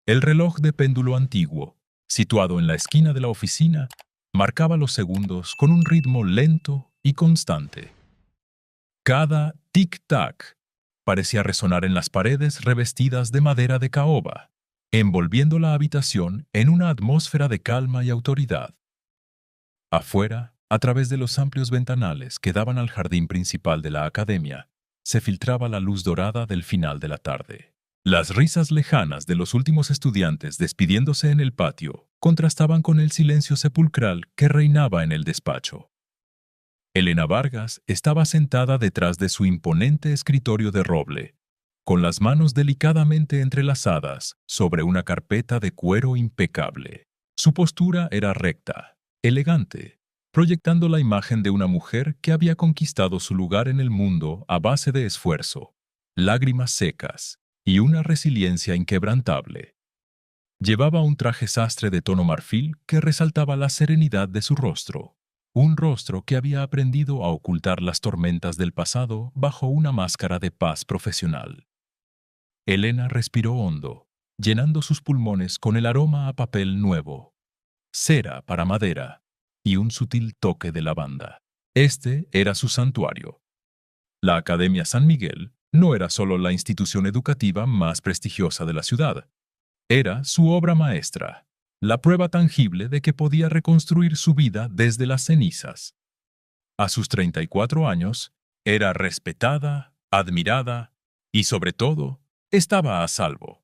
El reloj de péndulo antiguo, situado en la esquina de la oficina, marcaba los segundos con un ritmo lento y constante. Cada tic-tac parecía resonar en las paredes revestidas de madera de caoba, envolviendo la habitación en una atmósfera de calma y autoridad. Afuera, a través de los amplios ventanales que daban al jardín principal de la academia, se filtraba la luz dorada del final de la tarde. Las risas lejanas de los últimos estudiantes despidiéndose en el patio contrastaban con el silencio sepulcral que reinaba en el despacho. Elena Vargas estaba sentada detrás de su imponente escritorio de roble, con las manos delicadamente entrelazadas sobre una carpeta de cuero impecable. Su postura era recta, elegante, proyectando la imagen de una mujer que había conquistado su lugar en el mundo a base de esfuerzo, lágrimas secas y una resiliencia inquebrantable. Llevaba un traje sastre de tono marfil que resaltaba la serenidad de su rostro, un rostro que había aprendido a ocultar las tormentas del pasado bajo una máscara de paz profesional. Elena respiró hondo, llenando sus pulmones con el aroma a papel nuevo, cera para madera y un sutil toque de lavanda. Este era su santuario. La Academia San Miguel no era solo la institución educativa más prestigiosa de la ciudad. Era su obra maestra, la prueba tangible de que podía reconstruir su vida desde las cenizas. A sus 34 años, era respetada, admirada y, sobre todo, estaba a salvo.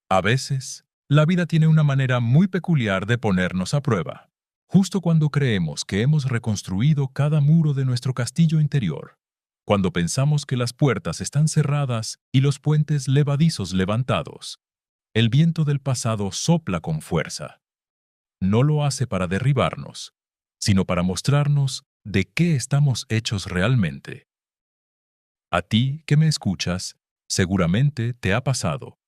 A veces, la vida tiene una manera muy peculiar de ponernos a prueba, justo cuando creemos que hemos reconstruido cada muro de nuestro castillo interior, cuando pensamos que las puertas están cerradas y los puentes levadizos levantados. El viento del pasado sopla con fuerza. No lo hace para derribarnos, sino para mostrarnos de qué estamos hechos realmente. A ti que me escuchas, seguramente te ha pasado.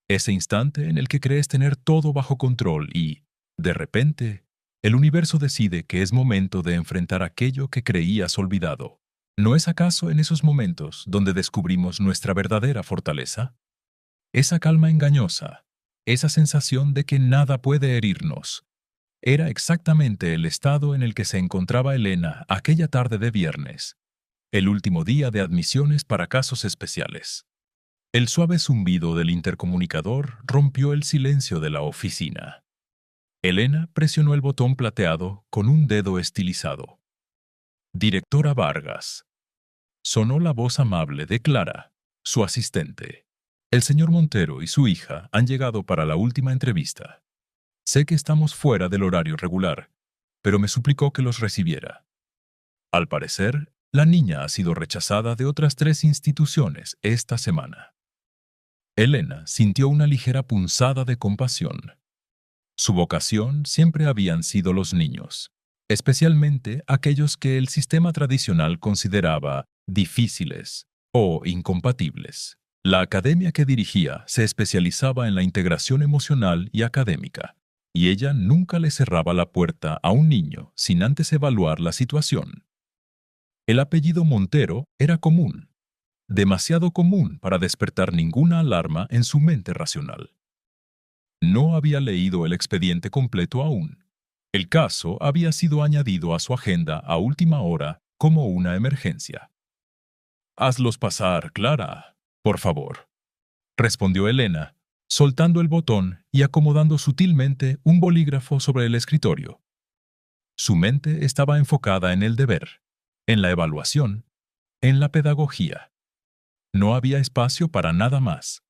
Ese instante en el que crees tener todo bajo control y, de repente, el universo decide que es momento de enfrentar aquello que creías olvidado. ¿No es acaso en esos momentos donde descubrimos nuestra verdadera fortaleza? Esa calma engañosa, esa sensación de que nada puede herirnos, era exactamente el estado en el que se encontraba Elena aquella tarde de viernes, el último día de admisiones para casos especiales. El suave zumbido del intercomunicador rompió el silencio de la oficina. Elena presionó el botón plateado con un dedo estilizado. Directora Vargas. Sonó la voz amable de Clara, su asistente. El señor Montero y su hija han llegado para la última entrevista. Sé que estamos fuera del horario regular, pero me suplicó que los recibiera. Al parecer, la niña ha sido rechazada de otras 3 instituciones esta semana. Elena sintió una ligera punzada de compasión. Su vocación siempre habían sido los niños, especialmente aquellos que el sistema tradicional consideraba difíciles o incompatibles. La academia que dirigía se especializaba en la integración emocional y académica, y ella nunca le cerraba la puerta a un niño sin antes evaluar la situación. El apellido Montero era común, demasiado común para despertar ninguna alarma en su mente racional. No había leído el expediente completo aún. El caso había sido añadido a su agenda a última hora como una emergencia. «Hazlos pasar, Clara, por favor», respondió Elena, soltando el botón y acomodando sutilmente un bolígrafo sobre el escritorio. Su mente estaba enfocada en el deber, en la evaluación, en la pedagogía. No había espacio para nada más.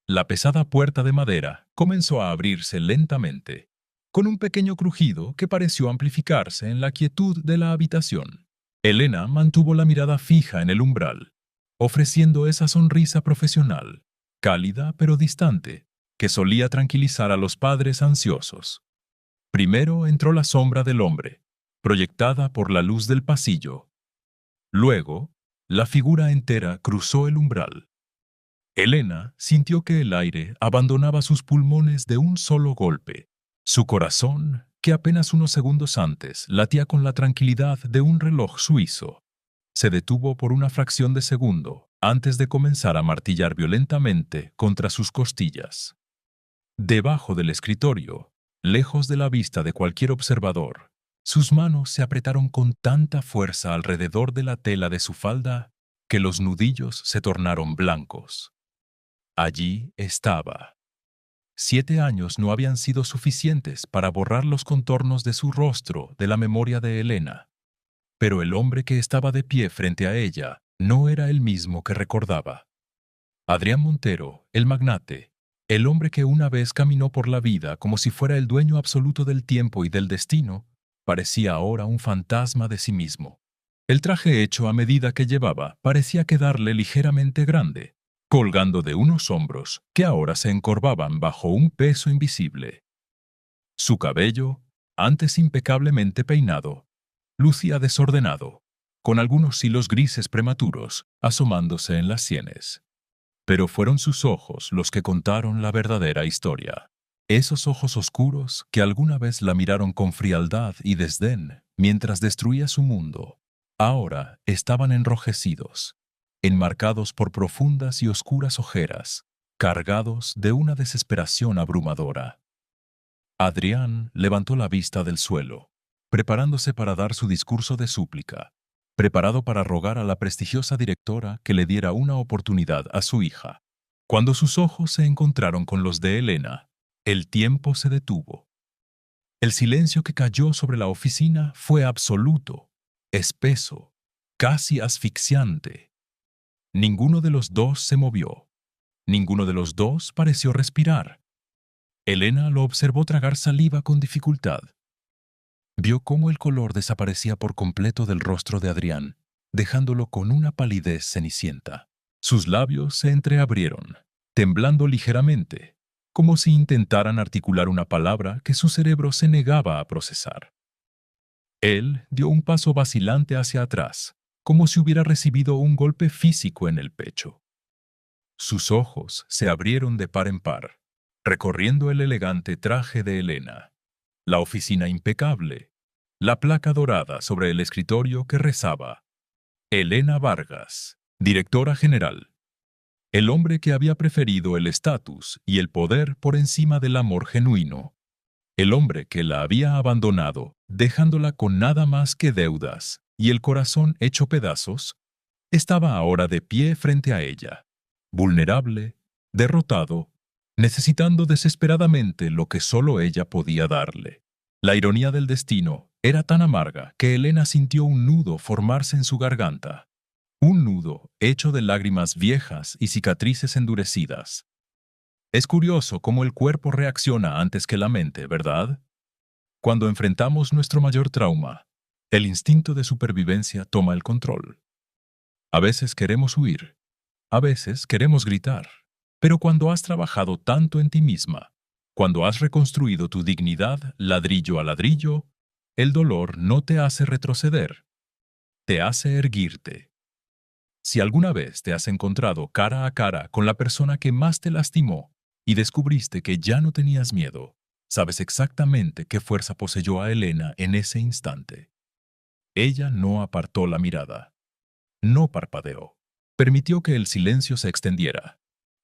La pesada puerta de madera comenzó a abrirse lentamente, con un pequeño crujido que pareció amplificarse en la quietud de la habitación. Elena mantuvo la mirada fija en el umbral, ofreciendo esa sonrisa profesional, cálida pero distante, que solía tranquilizar a los padres ansiosos. Primero entró la sombra del hombre, proyectada por la luz del pasillo. Luego, la figura entera cruzó el umbral. Elena sintió que el aire abandonaba sus pulmones de un solo golpe. Su corazón, que apenas unos segundos antes latía con la tranquilidad de un reloj suizo, se detuvo por una fracción de segundo antes de comenzar a martillar violentamente contra sus costillas. Debajo del escritorio, lejos de la vista de cualquier observador, sus manos se apretaron con tanta fuerza alrededor de la tela de su falda que los nudillos se tornaron blancos. Allí estaba. 7 años no habían sido suficientes para borrar los contornos de su rostro de la memoria de Elena, pero el hombre que estaba de pie frente a ella no era el mismo que recordaba. Adrián Montero, el magnate, el hombre que una vez caminó por la vida como si fuera el dueño absoluto del tiempo y del destino, parecía ahora un fantasma de sí mismo. El traje hecho a medida que llevaba parecía quedarle ligeramente grande, colgando de unos hombros que ahora se encorvaban bajo un peso invisible. Su cabello, antes impecablemente peinado, lucía desordenado, con algunos hilos grises prematuros asomándose en las sienes. Pero fueron sus ojos los que contaron la verdadera historia. Esos ojos oscuros que alguna vez la miraron con frialdad y desdén mientras destruía su mundo, ahora estaban enrojecidos, enmarcados por profundas y oscuras ojeras, cargados de una desesperación abrumadora. Adrián levantó la vista del suelo, preparándose para dar su discurso de súplica, preparado para rogar a la prestigiosa directora que le diera una oportunidad a su hija. Cuando sus ojos se encontraron con los de Elena, el tiempo se detuvo. El silencio que cayó sobre la oficina fue absoluto, espeso, casi asfixiante. Ninguno de los dos se movió. Ninguno de los dos pareció respirar. Elena lo observó tragar saliva con dificultad. Vio cómo el color desaparecía por completo del rostro de Adrián, dejándolo con una palidez cenicienta. Sus labios se entreabrieron, temblando ligeramente, como si intentaran articular una palabra que su cerebro se negaba a procesar. Él dio un paso vacilante hacia atrás, como si hubiera recibido un golpe físico en el pecho. Sus ojos se abrieron de par en par, recorriendo el elegante traje de Elena, la oficina impecable, la placa dorada sobre el escritorio que rezaba: Elena Vargas, directora general. El hombre que había preferido el estatus y el poder por encima del amor genuino. El hombre que la había abandonado, dejándola con nada más que deudas y el corazón hecho pedazos, estaba ahora de pie frente a ella, vulnerable, derrotado, necesitando desesperadamente lo que solo ella podía darle. La ironía del destino era tan amarga que Elena sintió un nudo formarse en su garganta, un nudo hecho de lágrimas viejas y cicatrices endurecidas. Es curioso cómo el cuerpo reacciona antes que la mente, ¿verdad? Cuando enfrentamos nuestro mayor trauma, el instinto de supervivencia toma el control. A veces queremos huir, a veces queremos gritar, pero cuando has trabajado tanto en ti misma, cuando has reconstruido tu dignidad ladrillo a ladrillo, el dolor no te hace retroceder, te hace erguirte. Si alguna vez te has encontrado cara a cara con la persona que más te lastimó y descubriste que ya no tenías miedo, sabes exactamente qué fuerza poseyó a Elena en ese instante. Ella no apartó la mirada, no parpadeó, permitió que el silencio se extendiera,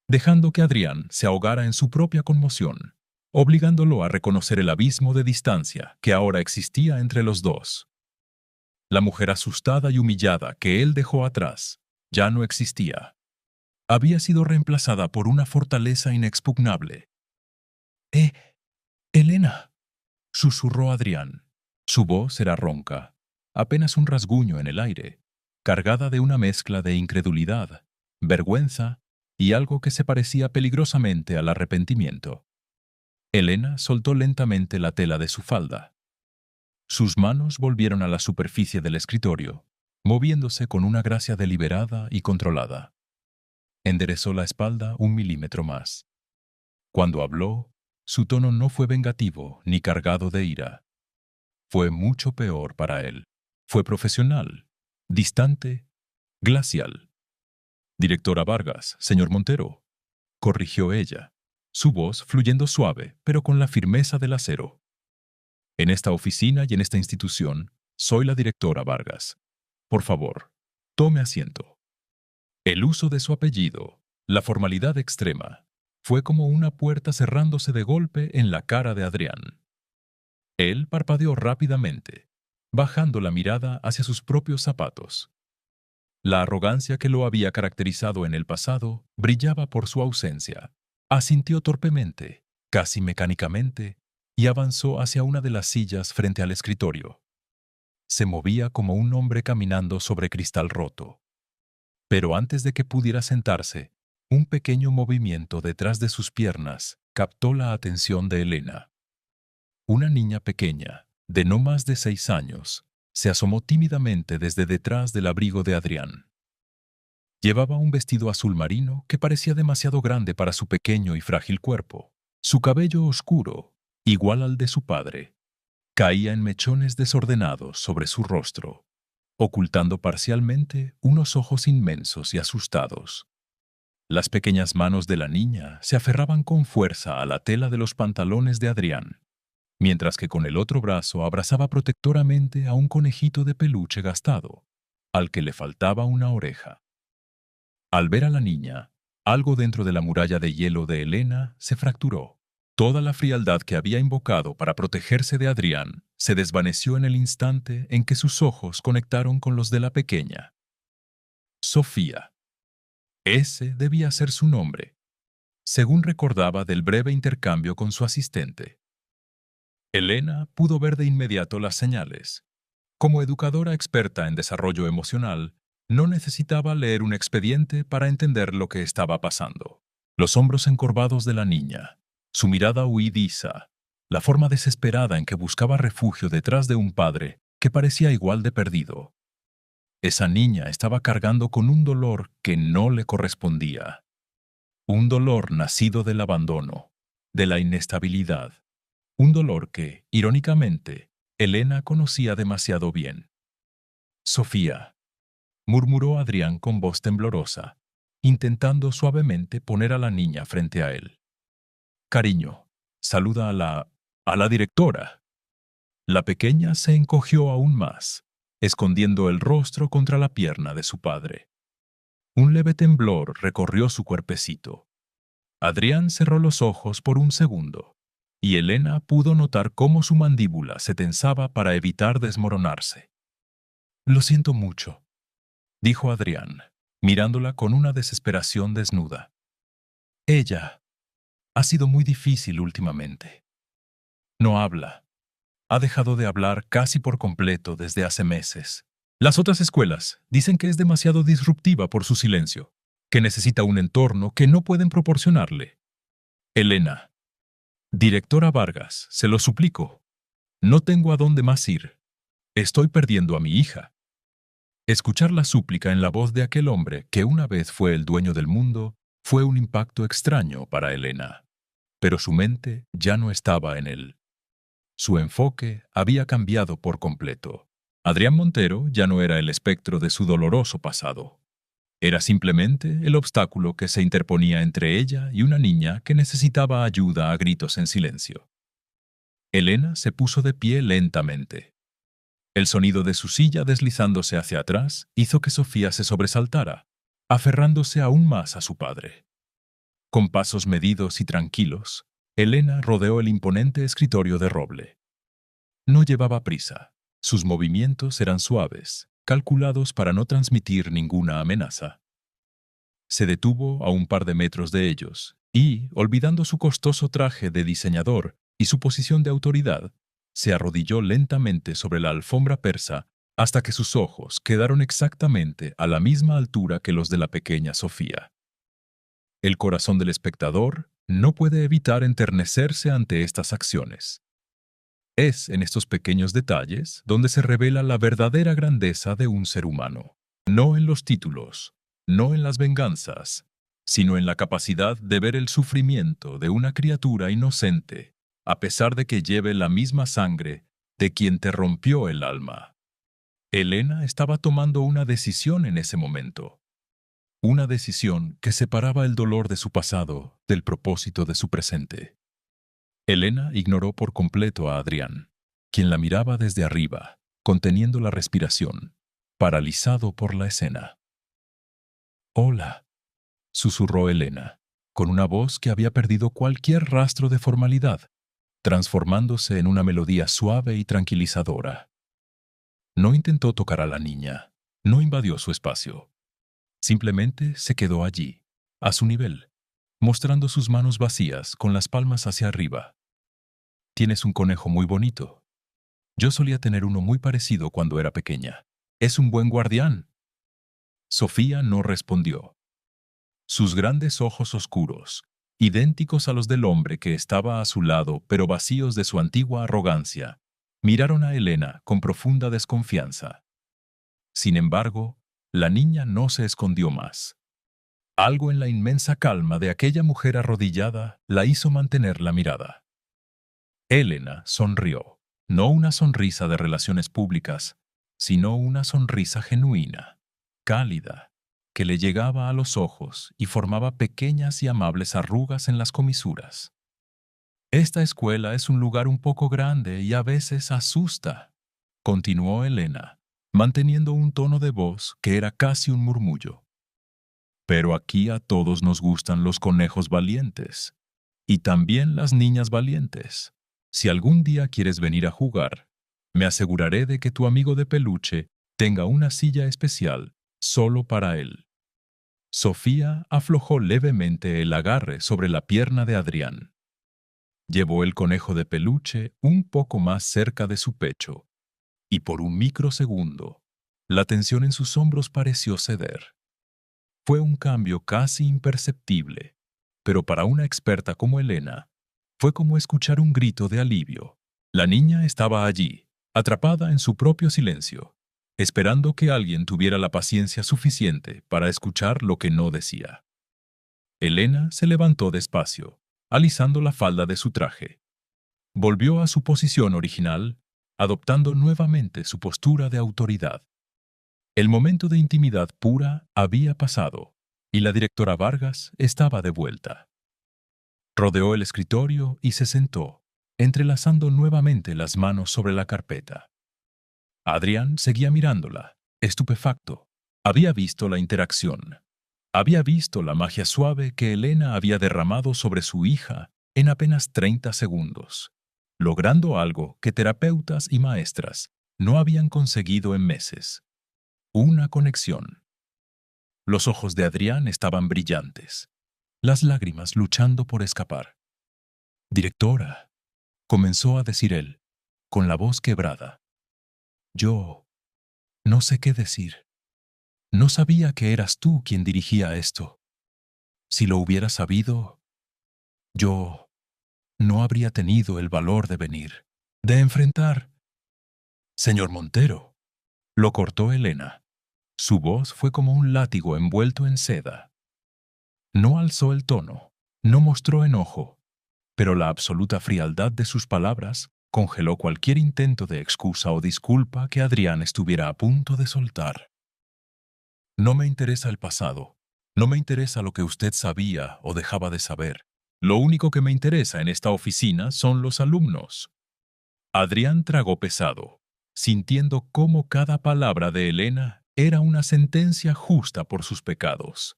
dejando que Adrián se ahogara en su propia conmoción, obligándolo a reconocer el abismo de distancia que ahora existía entre los dos. La mujer asustada y humillada que él dejó atrás ya no existía. Había sido reemplazada por una fortaleza inexpugnable. «¡Eh, Elena!», susurró Adrián. Su voz era ronca, apenas un rasguño en el aire, cargada de una mezcla de incredulidad, vergüenza y algo que se parecía peligrosamente al arrepentimiento. Elena soltó lentamente la tela de su falda. Sus manos volvieron a la superficie del escritorio, moviéndose con una gracia deliberada y controlada. Enderezó la espalda 1 milímetro más. Cuando habló, su tono no fue vengativo ni cargado de ira. Fue mucho peor para él. Fue profesional, distante, glacial. «Directora Vargas, señor Montero», corrigió ella, su voz fluyendo suave, pero con la firmeza del acero. «En esta oficina y en esta institución, soy la directora Vargas. Por favor, tome asiento». El uso de su apellido, la formalidad extrema, Fue como una puerta cerrándose de golpe en la cara de Adrián. Él parpadeó rápidamente, bajando la mirada hacia sus propios zapatos. La arrogancia que lo había caracterizado en el pasado brillaba por su ausencia. Asintió torpemente, casi mecánicamente, y avanzó hacia una de las sillas frente al escritorio. Se movía como un hombre caminando sobre cristal roto. Pero antes de que pudiera sentarse, un pequeño movimiento detrás de sus piernas captó la atención de Elena. Una niña pequeña, de no más de 6 años, se asomó tímidamente desde detrás del abrigo de Adrián. Llevaba un vestido azul marino que parecía demasiado grande para su pequeño y frágil cuerpo. Su cabello oscuro, igual al de su padre, caía en mechones desordenados sobre su rostro, ocultando parcialmente unos ojos inmensos y asustados. Las pequeñas manos de la niña se aferraban con fuerza a la tela de los pantalones de Adrián, mientras que con el otro brazo abrazaba protectoramente a un conejito de peluche gastado, al que le faltaba una oreja. Al ver a la niña, algo dentro de la muralla de hielo de Elena se fracturó. Toda la frialdad que había invocado para protegerse de Adrián se desvaneció en el instante en que sus ojos conectaron con los de la pequeña. Sofía. Ese debía ser su nombre, según recordaba del breve intercambio con su asistente. Elena pudo ver de inmediato las señales. Como educadora experta en desarrollo emocional, no necesitaba leer un expediente para entender lo que estaba pasando. Los hombros encorvados de la niña, su mirada huidiza, la forma desesperada en que buscaba refugio detrás de un padre que parecía igual de perdido. Esa niña estaba cargando con un dolor que no le correspondía. Un dolor nacido del abandono, de la inestabilidad. Un dolor que, irónicamente, Elena conocía demasiado bien. Sofía, murmuró Adrián con voz temblorosa, intentando suavemente poner a la niña frente a él. Cariño, saluda a la directora. La pequeña se encogió aún más, escondiendo el rostro contra la pierna de su padre. Un leve temblor recorrió su cuerpecito. Adrián cerró los ojos por un segundo, y Elena pudo notar cómo su mandíbula se tensaba para evitar desmoronarse. Lo siento mucho, dijo Adrián, mirándola con una desesperación desnuda. Ella ha sido muy difícil últimamente. No habla. Ha dejado de hablar casi por completo desde hace meses. Las otras escuelas dicen que es demasiado disruptiva por su silencio, que necesita un entorno que no pueden proporcionarle. Elena, directora Vargas, se lo suplico. No tengo a dónde más ir. Estoy perdiendo a mi hija. Escuchar la súplica en la voz de aquel hombre que una vez fue el dueño del mundo fue un impacto extraño para Elena. Pero su mente ya no estaba en él. Su enfoque había cambiado por completo. Adrián Montero ya no era el espectro de su doloroso pasado. Era simplemente el obstáculo que se interponía entre ella y una niña que necesitaba ayuda a gritos en silencio. Elena se puso de pie lentamente. El sonido de su silla deslizándose hacia atrás hizo que Sofía se sobresaltara, aferrándose aún más a su padre. Con pasos medidos y tranquilos, Elena rodeó el imponente escritorio de roble. No llevaba prisa. Sus movimientos eran suaves, calculados para no transmitir ninguna amenaza. Se detuvo a un par de metros de ellos y, olvidando su costoso traje de diseñador y su posición de autoridad, se arrodilló lentamente sobre la alfombra persa hasta que sus ojos quedaron exactamente a la misma altura que los de la pequeña Sofía. El corazón del espectador no puede evitar enternecerse ante estas acciones. Es en estos pequeños detalles donde se revela la verdadera grandeza de un ser humano. No en los títulos, no en las venganzas, sino en la capacidad de ver el sufrimiento de una criatura inocente, a pesar de que lleve la misma sangre de quien te rompió el alma. Elena estaba tomando una decisión en ese momento. Una decisión que separaba el dolor de su pasado del propósito de su presente. Elena ignoró por completo a Adrián, quien la miraba desde arriba, conteniendo la respiración, paralizado por la escena. «Hola», susurró Elena, con una voz que había perdido cualquier rastro de formalidad, transformándose en una melodía suave y tranquilizadora. No intentó tocar a la niña, no invadió su espacio. Simplemente se quedó allí, a su nivel, mostrando sus manos vacías con las palmas hacia arriba. Tienes un conejo muy bonito. Yo solía tener uno muy parecido cuando era pequeña. Es un buen guardián. Sofía no respondió. Sus grandes ojos oscuros, idénticos a los del hombre que estaba a su lado, pero vacíos de su antigua arrogancia, miraron a Elena con profunda desconfianza. Sin embargo, la niña no se escondió más. Algo en la inmensa calma de aquella mujer arrodillada la hizo mantener la mirada. Elena sonrió, no una sonrisa de relaciones públicas, sino una sonrisa genuina, cálida, que le llegaba a los ojos y formaba pequeñas y amables arrugas en las comisuras. Esta escuela es un lugar un poco grande y a veces asusta, continuó Elena, manteniendo un tono de voz que era casi un murmullo. Pero aquí a todos nos gustan los conejos valientes, y también las niñas valientes. Si algún día quieres venir a jugar, me aseguraré de que tu amigo de peluche tenga una silla especial solo para él. Sofía aflojó levemente el agarre sobre la pierna de Adrián. Llevó el conejo de peluche un poco más cerca de su pecho, y por un microsegundo, la tensión en sus hombros pareció ceder. Fue un cambio casi imperceptible, pero para una experta como Elena, fue como escuchar un grito de alivio. La niña estaba allí, atrapada en su propio silencio, esperando que alguien tuviera la paciencia suficiente para escuchar lo que no decía. Elena se levantó despacio, alisando la falda de su traje. Volvió a su posición original, adoptando nuevamente su postura de autoridad. El momento de intimidad pura había pasado, y la directora Vargas estaba de vuelta. Rodeó el escritorio y se sentó, entrelazando nuevamente las manos sobre la carpeta. Adrián seguía mirándola, estupefacto. Había visto la interacción. Había visto la magia suave que Elena había derramado sobre su hija en apenas 30 segundos, logrando algo que terapeutas y maestras no habían conseguido en meses. Una conexión. Los ojos de Adrián estaban brillantes, las lágrimas luchando por escapar. «Directora», comenzó a decir él, con la voz quebrada. «Yo no sé qué decir. No sabía que eras tú quien dirigía esto. Si lo hubiera sabido, yo no habría tenido el valor de venir, de enfrentar». «Señor Montero», lo cortó Elena. Su voz fue como un látigo envuelto en seda. No alzó el tono, no mostró enojo, pero la absoluta frialdad de sus palabras congeló cualquier intento de excusa o disculpa que Adrián estuviera a punto de soltar. «No me interesa el pasado, no me interesa lo que usted sabía o dejaba de saber. Lo único que me interesa en esta oficina son los alumnos». Adrián tragó pesado, sintiendo cómo cada palabra de Elena era una sentencia justa por sus pecados.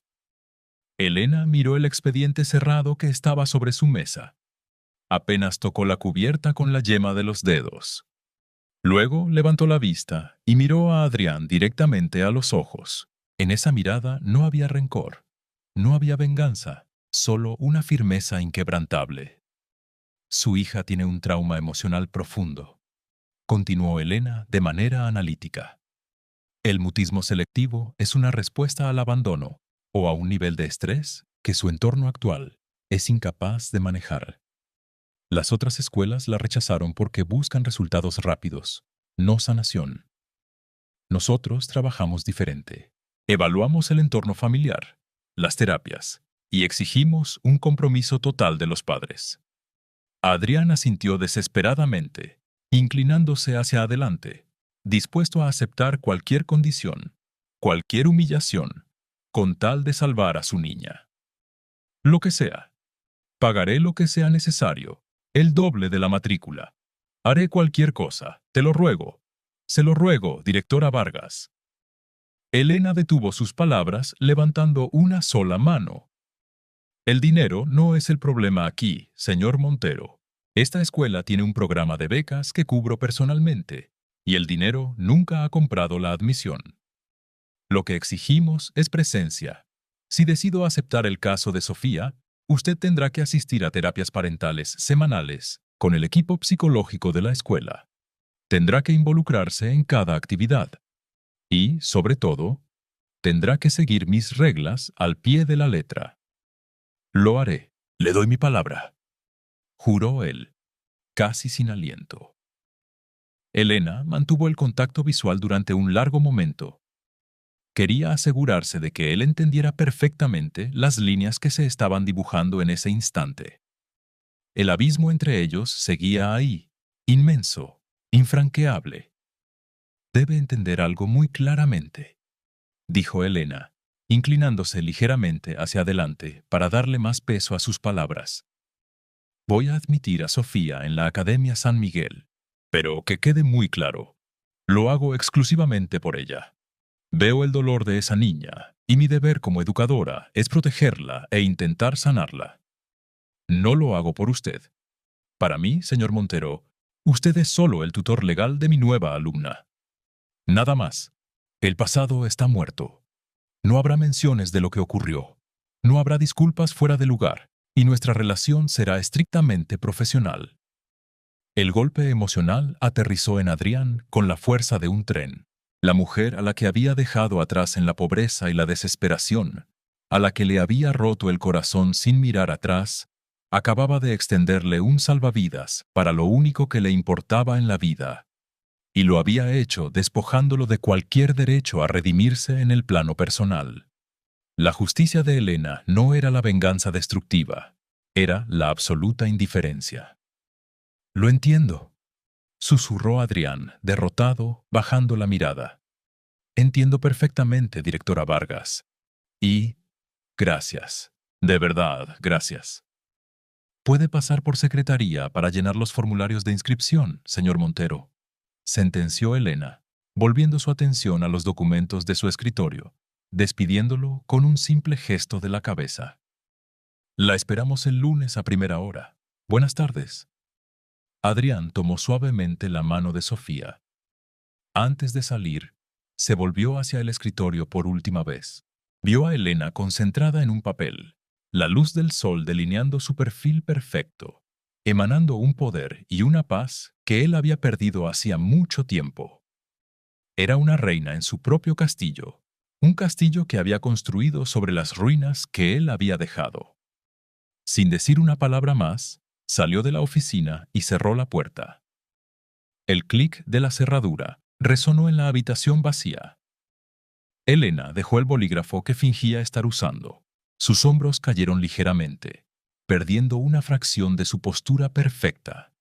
Elena miró el expediente cerrado que estaba sobre su mesa. Apenas tocó la cubierta con la yema de los dedos. Luego levantó la vista y miró a Adrián directamente a los ojos. En esa mirada no había rencor, no había venganza, solo una firmeza inquebrantable. «Su hija tiene un trauma emocional profundo», continuó Elena de manera analítica. «El mutismo selectivo es una respuesta al abandono o a un nivel de estrés que su entorno actual es incapaz de manejar. Las otras escuelas la rechazaron porque buscan resultados rápidos, no sanación. Nosotros trabajamos diferente. Evaluamos el entorno familiar, las terapias, y exigimos un compromiso total de los padres». Adrián asintió desesperadamente, inclinándose hacia adelante, dispuesto a aceptar cualquier condición, cualquier humillación, con tal de salvar a su niña. «Lo que sea. Pagaré lo que sea necesario, el doble de la matrícula. Haré cualquier cosa, te lo ruego. Se lo ruego, directora Vargas». Elena detuvo sus palabras levantando una sola mano. El dinero no es el problema aquí, señor Montero. Esta escuela tiene un programa de becas que cubro personalmente, y el dinero nunca ha comprado la admisión. Lo que exigimos es presencia. Si decido aceptar el caso de Sofía, usted tendrá que asistir a terapias parentales semanales con el equipo psicológico de la escuela. Tendrá que involucrarse en cada actividad. Y, sobre todo, tendrá que seguir mis reglas al pie de la letra. Lo haré. Le doy mi palabra, juró él, casi sin aliento. Elena mantuvo el contacto visual durante un largo momento. Quería asegurarse de que él entendiera perfectamente las líneas que se estaban dibujando en ese instante. El abismo entre ellos seguía ahí, inmenso, infranqueable. Debe entender algo muy claramente, dijo Elena, inclinándose ligeramente hacia adelante para darle más peso a sus palabras. Voy a admitir a Sofía en la Academia San Miguel, pero que quede muy claro, lo hago exclusivamente por ella. Veo el dolor de esa niña, y mi deber como educadora es protegerla e intentar sanarla. No lo hago por usted. Para mí, señor Montero, usted es solo el tutor legal de mi nueva alumna. Nada más. El pasado está muerto. No habrá menciones de lo que ocurrió. No habrá disculpas fuera de lugar, y nuestra relación será estrictamente profesional. El golpe emocional aterrizó en Adrián con la fuerza de un tren. La mujer a la que había dejado atrás en la pobreza y la desesperación, a la que le había roto el corazón sin mirar atrás, acababa de extenderle un salvavidas para lo único que le importaba en la vida, y lo había hecho despojándolo de cualquier derecho a redimirse en el plano personal. La justicia de Elena no era la venganza destructiva, era la absoluta indiferencia. Lo entiendo, susurró Adrián, derrotado, bajando la mirada. Entiendo perfectamente, directora Vargas. Y gracias. De verdad, gracias. Puede pasar por secretaría para llenar los formularios de inscripción, señor Montero, sentenció Elena, volviendo su atención a los documentos de su escritorio, despidiéndolo con un simple gesto de la cabeza. La esperamos el lunes a primera hora. Buenas tardes. Adrián tomó suavemente la mano de Sofía. Antes de salir, se volvió hacia el escritorio por última vez. Vio a Elena concentrada en un papel, la luz del sol delineando su perfil perfecto, emanando un poder y una paz que él había perdido hacía mucho tiempo. Era una reina en su propio castillo, un castillo que había construido sobre las ruinas que él había dejado. Sin decir una palabra más, salió de la oficina y cerró la puerta. El clic de la cerradura resonó en la habitación vacía. Elena dejó el bolígrafo que fingía estar usando. Sus hombros cayeron ligeramente, perdiendo una fracción de su postura perfecta.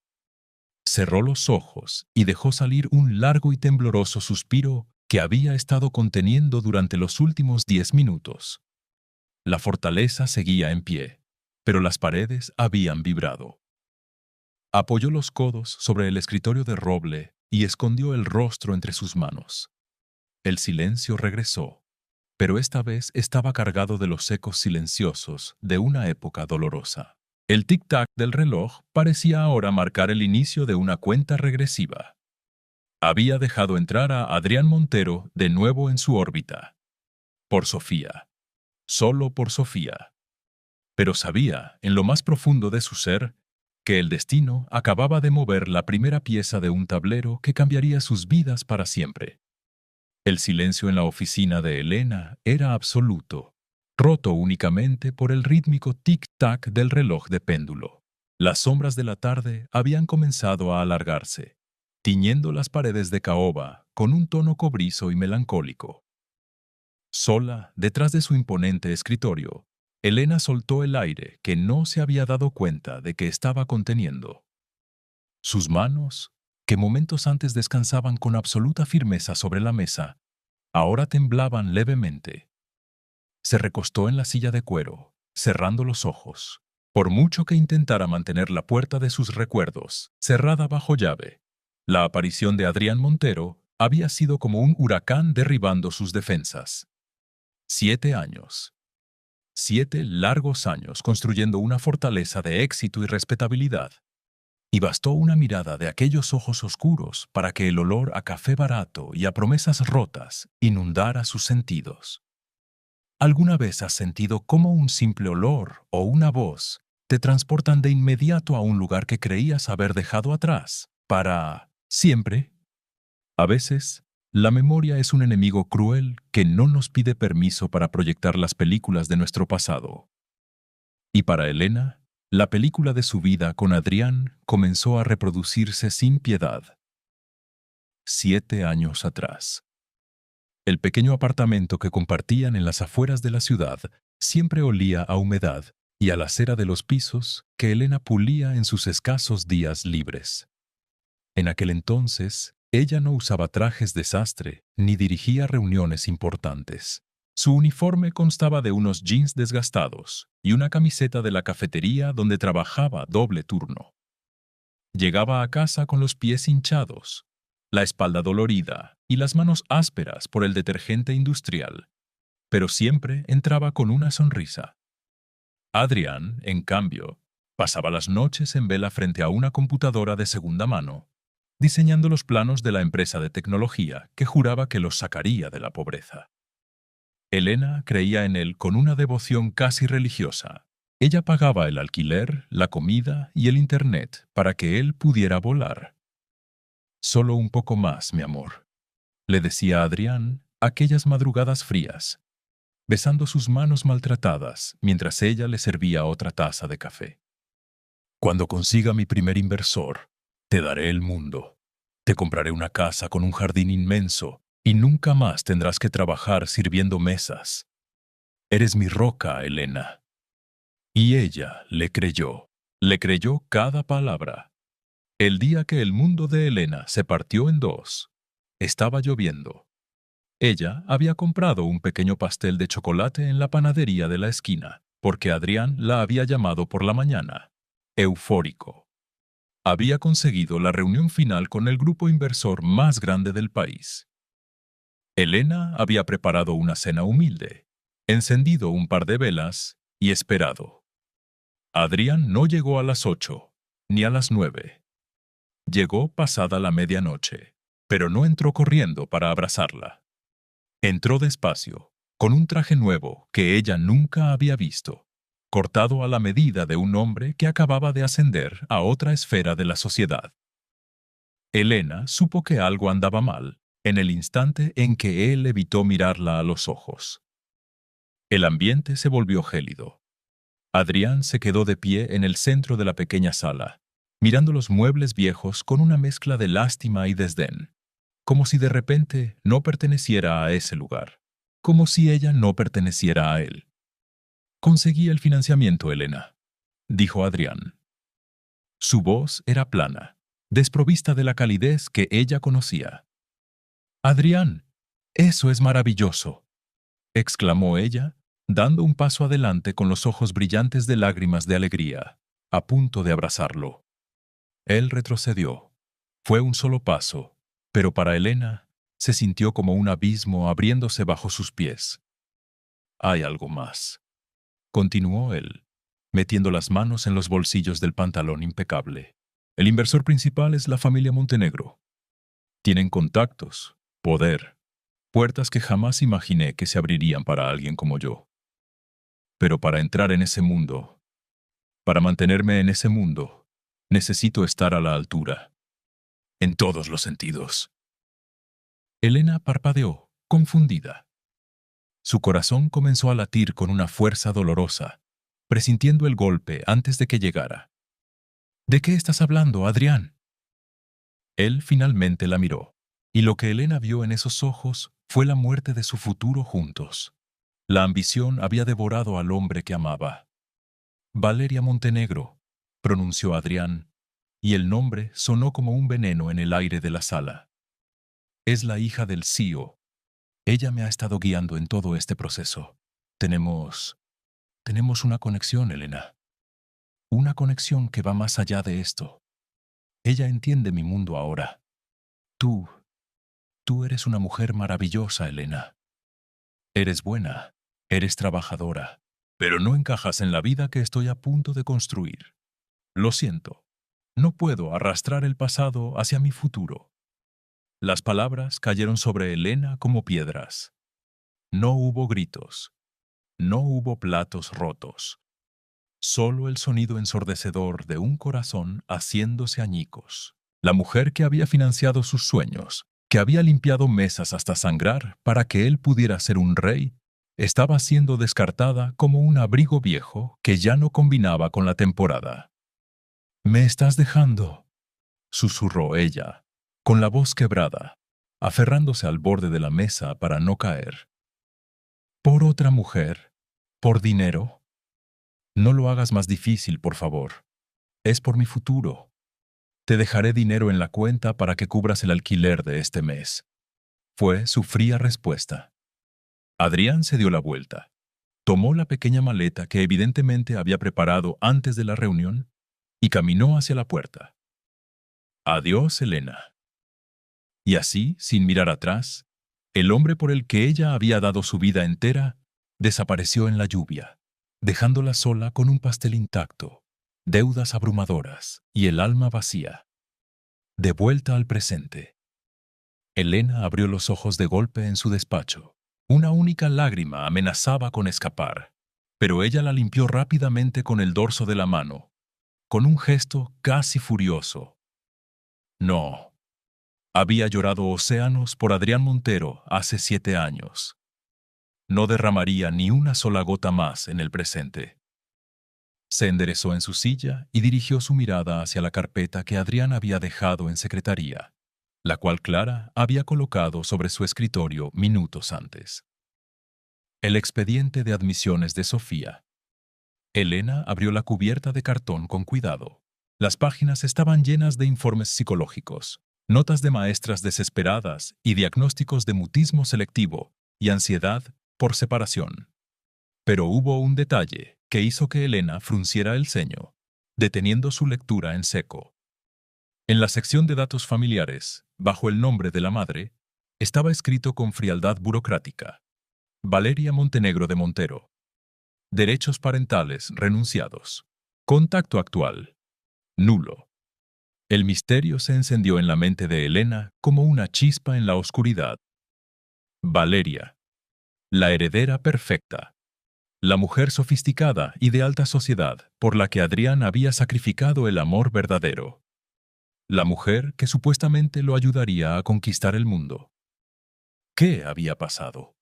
Cerró los ojos y dejó salir un largo y tembloroso suspiro que había estado conteniendo durante los últimos 10 minutos. La fortaleza seguía en pie, pero las paredes habían vibrado. Apoyó los codos sobre el escritorio de roble y escondió el rostro entre sus manos. El silencio regresó, pero esta vez estaba cargado de los ecos silenciosos de una época dolorosa. El tic-tac del reloj parecía ahora marcar el inicio de una cuenta regresiva. Había dejado entrar a Adrián Montero de nuevo en su órbita. Por Sofía. Solo por Sofía. Pero sabía, en lo más profundo de su ser, que el destino acababa de mover la primera pieza de un tablero que cambiaría sus vidas para siempre. El silencio en la oficina de Elena era absoluto, roto únicamente por el rítmico tic-tac del reloj de péndulo. Las sombras de la tarde habían comenzado a alargarse, tiñendo las paredes de caoba con un tono cobrizo y melancólico. Sola, detrás de su imponente escritorio, Elena soltó el aire que no se había dado cuenta de que estaba conteniendo. Sus manos, que momentos antes descansaban con absoluta firmeza sobre la mesa, ahora temblaban levemente. Se recostó en la silla de cuero, cerrando los ojos. Por mucho que intentara mantener la puerta de sus recuerdos cerrada bajo llave, la aparición de Adrián Montero había sido como un huracán derribando sus defensas. 7 años. 7 largos años construyendo una fortaleza de éxito y respetabilidad. Y bastó una mirada de aquellos ojos oscuros para que el olor a café barato y a promesas rotas inundara sus sentidos. ¿Alguna vez has sentido cómo un simple olor o una voz te transportan de inmediato a un lugar que creías haber dejado atrás para siempre? A veces, la memoria es un enemigo cruel que no nos pide permiso para proyectar las películas de nuestro pasado. Y para Elena, la película de su vida con Adrián comenzó a reproducirse sin piedad. 7 años atrás. El pequeño apartamento que compartían en las afueras de la ciudad siempre olía a humedad y a la cera de los pisos que Elena pulía en sus escasos días libres. En aquel entonces, ella no usaba trajes de sastre ni dirigía reuniones importantes. Su uniforme constaba de unos jeans desgastados y una camiseta de la cafetería donde trabajaba doble turno. Llegaba a casa con los pies hinchados, la espalda dolorida y las manos ásperas por el detergente industrial, pero siempre entraba con una sonrisa. Adrián, en cambio, pasaba las noches en vela frente a una computadora de segunda mano, diseñando los planos de la empresa de tecnología que juraba que los sacaría de la pobreza. Elena creía en él con una devoción casi religiosa. Ella pagaba el alquiler, la comida y el internet para que él pudiera volar. Solo un poco más, mi amor, le decía a Adrián aquellas madrugadas frías, besando sus manos maltratadas mientras ella le servía otra taza de café. Cuando consiga mi primer inversor, te daré el mundo. Te compraré una casa con un jardín inmenso y nunca más tendrás que trabajar sirviendo mesas. Eres mi roca, Elena. Y ella le creyó cada palabra. El día que el mundo de Elena se partió en dos, estaba lloviendo. Ella había comprado un pequeño pastel de chocolate en la panadería de la esquina, porque Adrián la había llamado por la mañana, eufórico. Había conseguido la reunión final con el grupo inversor más grande del país. Elena había preparado una cena humilde, encendido un par de velas y esperado. Adrián no llegó a las 8, ni a las 9. Llegó pasada la medianoche, pero no entró corriendo para abrazarla. Entró despacio, con un traje nuevo que ella nunca había visto, cortado a la medida de un hombre que acababa de ascender a otra esfera de la sociedad. Elena supo que algo andaba mal en el instante en que él evitó mirarla a los ojos. El ambiente se volvió gélido. Adrián se quedó de pie en el centro de la pequeña sala, mirando los muebles viejos con una mezcla de lástima y desdén, como si de repente no perteneciera a ese lugar, como si ella no perteneciera a él. Conseguí el financiamiento, Elena, dijo Adrián. Su voz era plana, desprovista de la calidez que ella conocía. Adrián, eso es maravilloso, exclamó ella, dando un paso adelante con los ojos brillantes de lágrimas de alegría, a punto de abrazarlo. Él retrocedió. Fue un solo paso, pero para Elena se sintió como un abismo abriéndose bajo sus pies. Hay algo más, continuó él, metiendo las manos en los bolsillos del pantalón impecable. El inversor principal es la familia Montenegro. Tienen contactos, poder, puertas que jamás imaginé que se abrirían para alguien como yo. Pero para entrar en ese mundo, para mantenerme en ese mundo, necesito estar a la altura, en todos los sentidos. Elena parpadeó, confundida. Su corazón comenzó a latir con una fuerza dolorosa, presintiendo el golpe antes de que llegara. ¿De qué estás hablando, Adrián? Él finalmente la miró, y lo que Elena vio en esos ojos fue la muerte de su futuro juntos. La ambición había devorado al hombre que amaba. Valeria Montenegro, pronunció Adrián, y el nombre sonó como un veneno en el aire de la sala. Es la hija del CEO. Ella me ha estado guiando en todo este proceso. Tenemos una conexión, Elena. Una conexión que va más allá de esto. Ella entiende mi mundo ahora. Tú eres una mujer maravillosa, Elena. Eres buena, eres trabajadora, pero no encajas en la vida que estoy a punto de construir. Lo siento, no puedo arrastrar el pasado hacia mi futuro. Las palabras cayeron sobre Elena como piedras. No hubo gritos, no hubo platos rotos, solo el sonido ensordecedor de un corazón haciéndose añicos. La mujer que había financiado sus sueños, que había limpiado mesas hasta sangrar para que él pudiera ser un rey, estaba siendo descartada como un abrigo viejo que ya no combinaba con la temporada. «Me estás dejando», susurró ella, con la voz quebrada, aferrándose al borde de la mesa para no caer. «¿Por otra mujer? ¿Por dinero? No lo hagas más difícil, por favor. Es por mi futuro. Te dejaré dinero en la cuenta para que cubras el alquiler de este mes», fue su fría respuesta. Adrián se dio la vuelta, tomó la pequeña maleta que evidentemente había preparado antes de la reunión y caminó hacia la puerta. «Adiós, Elena». Y así, sin mirar atrás, el hombre por el que ella había dado su vida entera desapareció en la lluvia, dejándola sola con un pastel intacto, deudas abrumadoras y el alma vacía. De vuelta al presente. Elena abrió los ojos de golpe en su despacho. Una única lágrima amenazaba con escapar, pero ella la limpió rápidamente con el dorso de la mano, con un gesto casi furioso. No. Había llorado océanos por Adrián Montero hace 7 años. No derramaría ni una sola gota más en el presente. Se enderezó en su silla y dirigió su mirada hacia la carpeta que Adrián había dejado en secretaría, la cual Clara había colocado sobre su escritorio minutos antes. El expediente de admisiones de Sofía. Elena abrió la cubierta de cartón con cuidado. Las páginas estaban llenas de informes psicológicos, notas de maestras desesperadas y diagnósticos de mutismo selectivo y ansiedad por separación. Pero hubo un detalle que hizo que Elena frunciera el ceño, deteniendo su lectura en seco. En la sección de datos familiares, bajo el nombre de la madre, estaba escrito con frialdad burocrática: Valeria Montenegro de Montero. Derechos parentales renunciados. Contacto actual. Nulo. El misterio se encendió en la mente de Elena como una chispa en la oscuridad. Valeria. La heredera perfecta. La mujer sofisticada y de alta sociedad por la que Adrián había sacrificado el amor verdadero. La mujer que supuestamente lo ayudaría a conquistar el mundo. ¿Qué había pasado?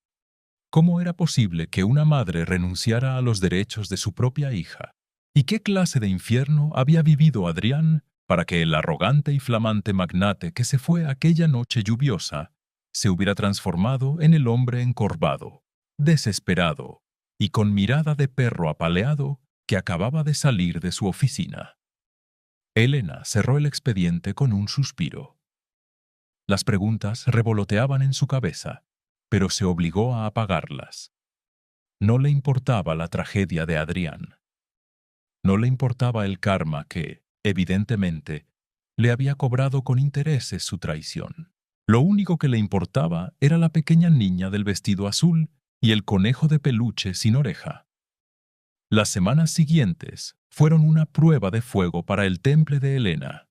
¿Cómo era posible que una madre renunciara a los derechos de su propia hija? ¿Y qué clase de infierno había vivido Adrián para que el arrogante y flamante magnate que se fue aquella noche lluviosa se hubiera transformado en el hombre encorvado, desesperado y con mirada de perro apaleado que acababa de salir de su oficina? Elena cerró el expediente con un suspiro. Las preguntas revoloteaban en su cabeza, pero se obligó a apagarlas. No le importaba la tragedia de Adrián. No le importaba el karma que, evidentemente, le había cobrado con intereses su traición. Lo único que le importaba era la pequeña niña del vestido azul y el conejo de peluche sin oreja. Las semanas siguientes fueron una prueba de fuego para el temple de Elena.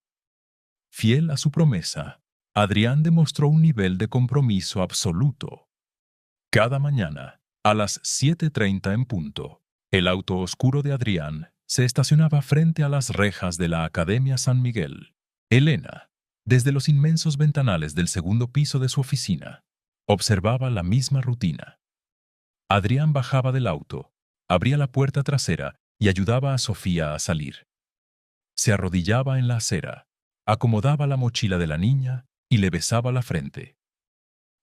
Fiel a su promesa, Adrián demostró un nivel de compromiso absoluto. Cada mañana, a las 7:30 en punto, el auto oscuro de Adrián se estacionaba frente a las rejas de la Academia San Miguel. Elena, desde los inmensos ventanales del segundo piso de su oficina, observaba la misma rutina. Adrián bajaba del auto, abría la puerta trasera y ayudaba a Sofía a salir. Se arrodillaba en la acera, acomodaba la mochila de la niña y le besaba la frente.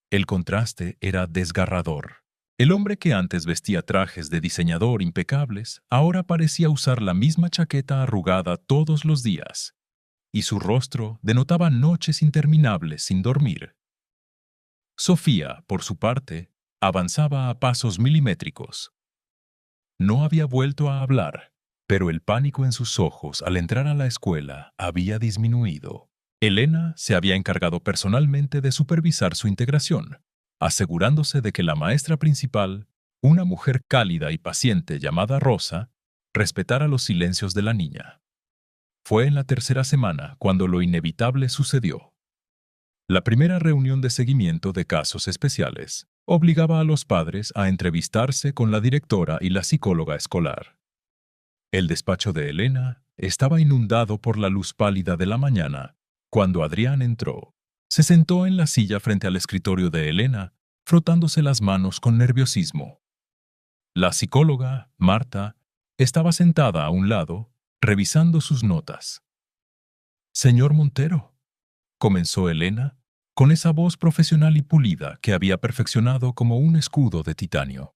El contraste era desgarrador. El hombre que antes vestía trajes de diseñador impecables, ahora parecía usar la misma chaqueta arrugada todos los días, y su rostro denotaba noches interminables sin dormir. Sofía, por su parte, avanzaba a pasos milimétricos. No había vuelto a hablar, pero el pánico en sus ojos al entrar a la escuela había disminuido. Elena se había encargado personalmente de supervisar su integración, asegurándose de que la maestra principal una mujer cálida y paciente llamada Rosa respetara los silencios de la niña. Fue en la tercera semana cuando lo inevitable sucedió. La primera reunión de seguimiento de casos especiales obligaba a los padres a entrevistarse con la directora y la psicóloga escolar. El despacho de Elena estaba inundado por la luz pálida de la mañana cuando Adrián entró. Se sentó en la silla frente al escritorio de Elena, frotándose las manos con nerviosismo. La psicóloga, Marta, estaba sentada a un lado, revisando sus notas. «Señor Montero», comenzó Elena, con esa voz profesional y pulida que había perfeccionado como un escudo de titanio.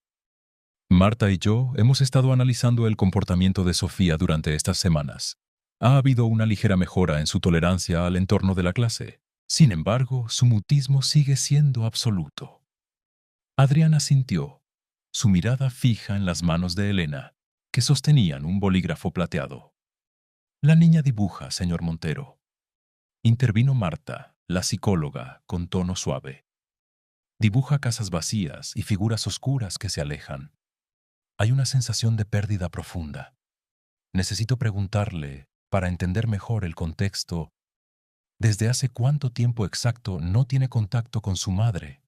«Marta y yo hemos estado analizando el comportamiento de Sofía durante estas semanas. Ha habido una ligera mejora en su tolerancia al entorno de la clase. Sin embargo, su mutismo sigue siendo absoluto». Adrián asintió, su mirada fija en las manos de Elena, que sostenían un bolígrafo plateado. «La niña dibuja, señor Montero», intervino Marta, la psicóloga, con tono suave. «Dibuja casas vacías y figuras oscuras que se alejan. Hay una sensación de pérdida profunda. Necesito preguntarle, para entender mejor el contexto, ¿desde hace cuánto tiempo exacto no tiene contacto con su madre?»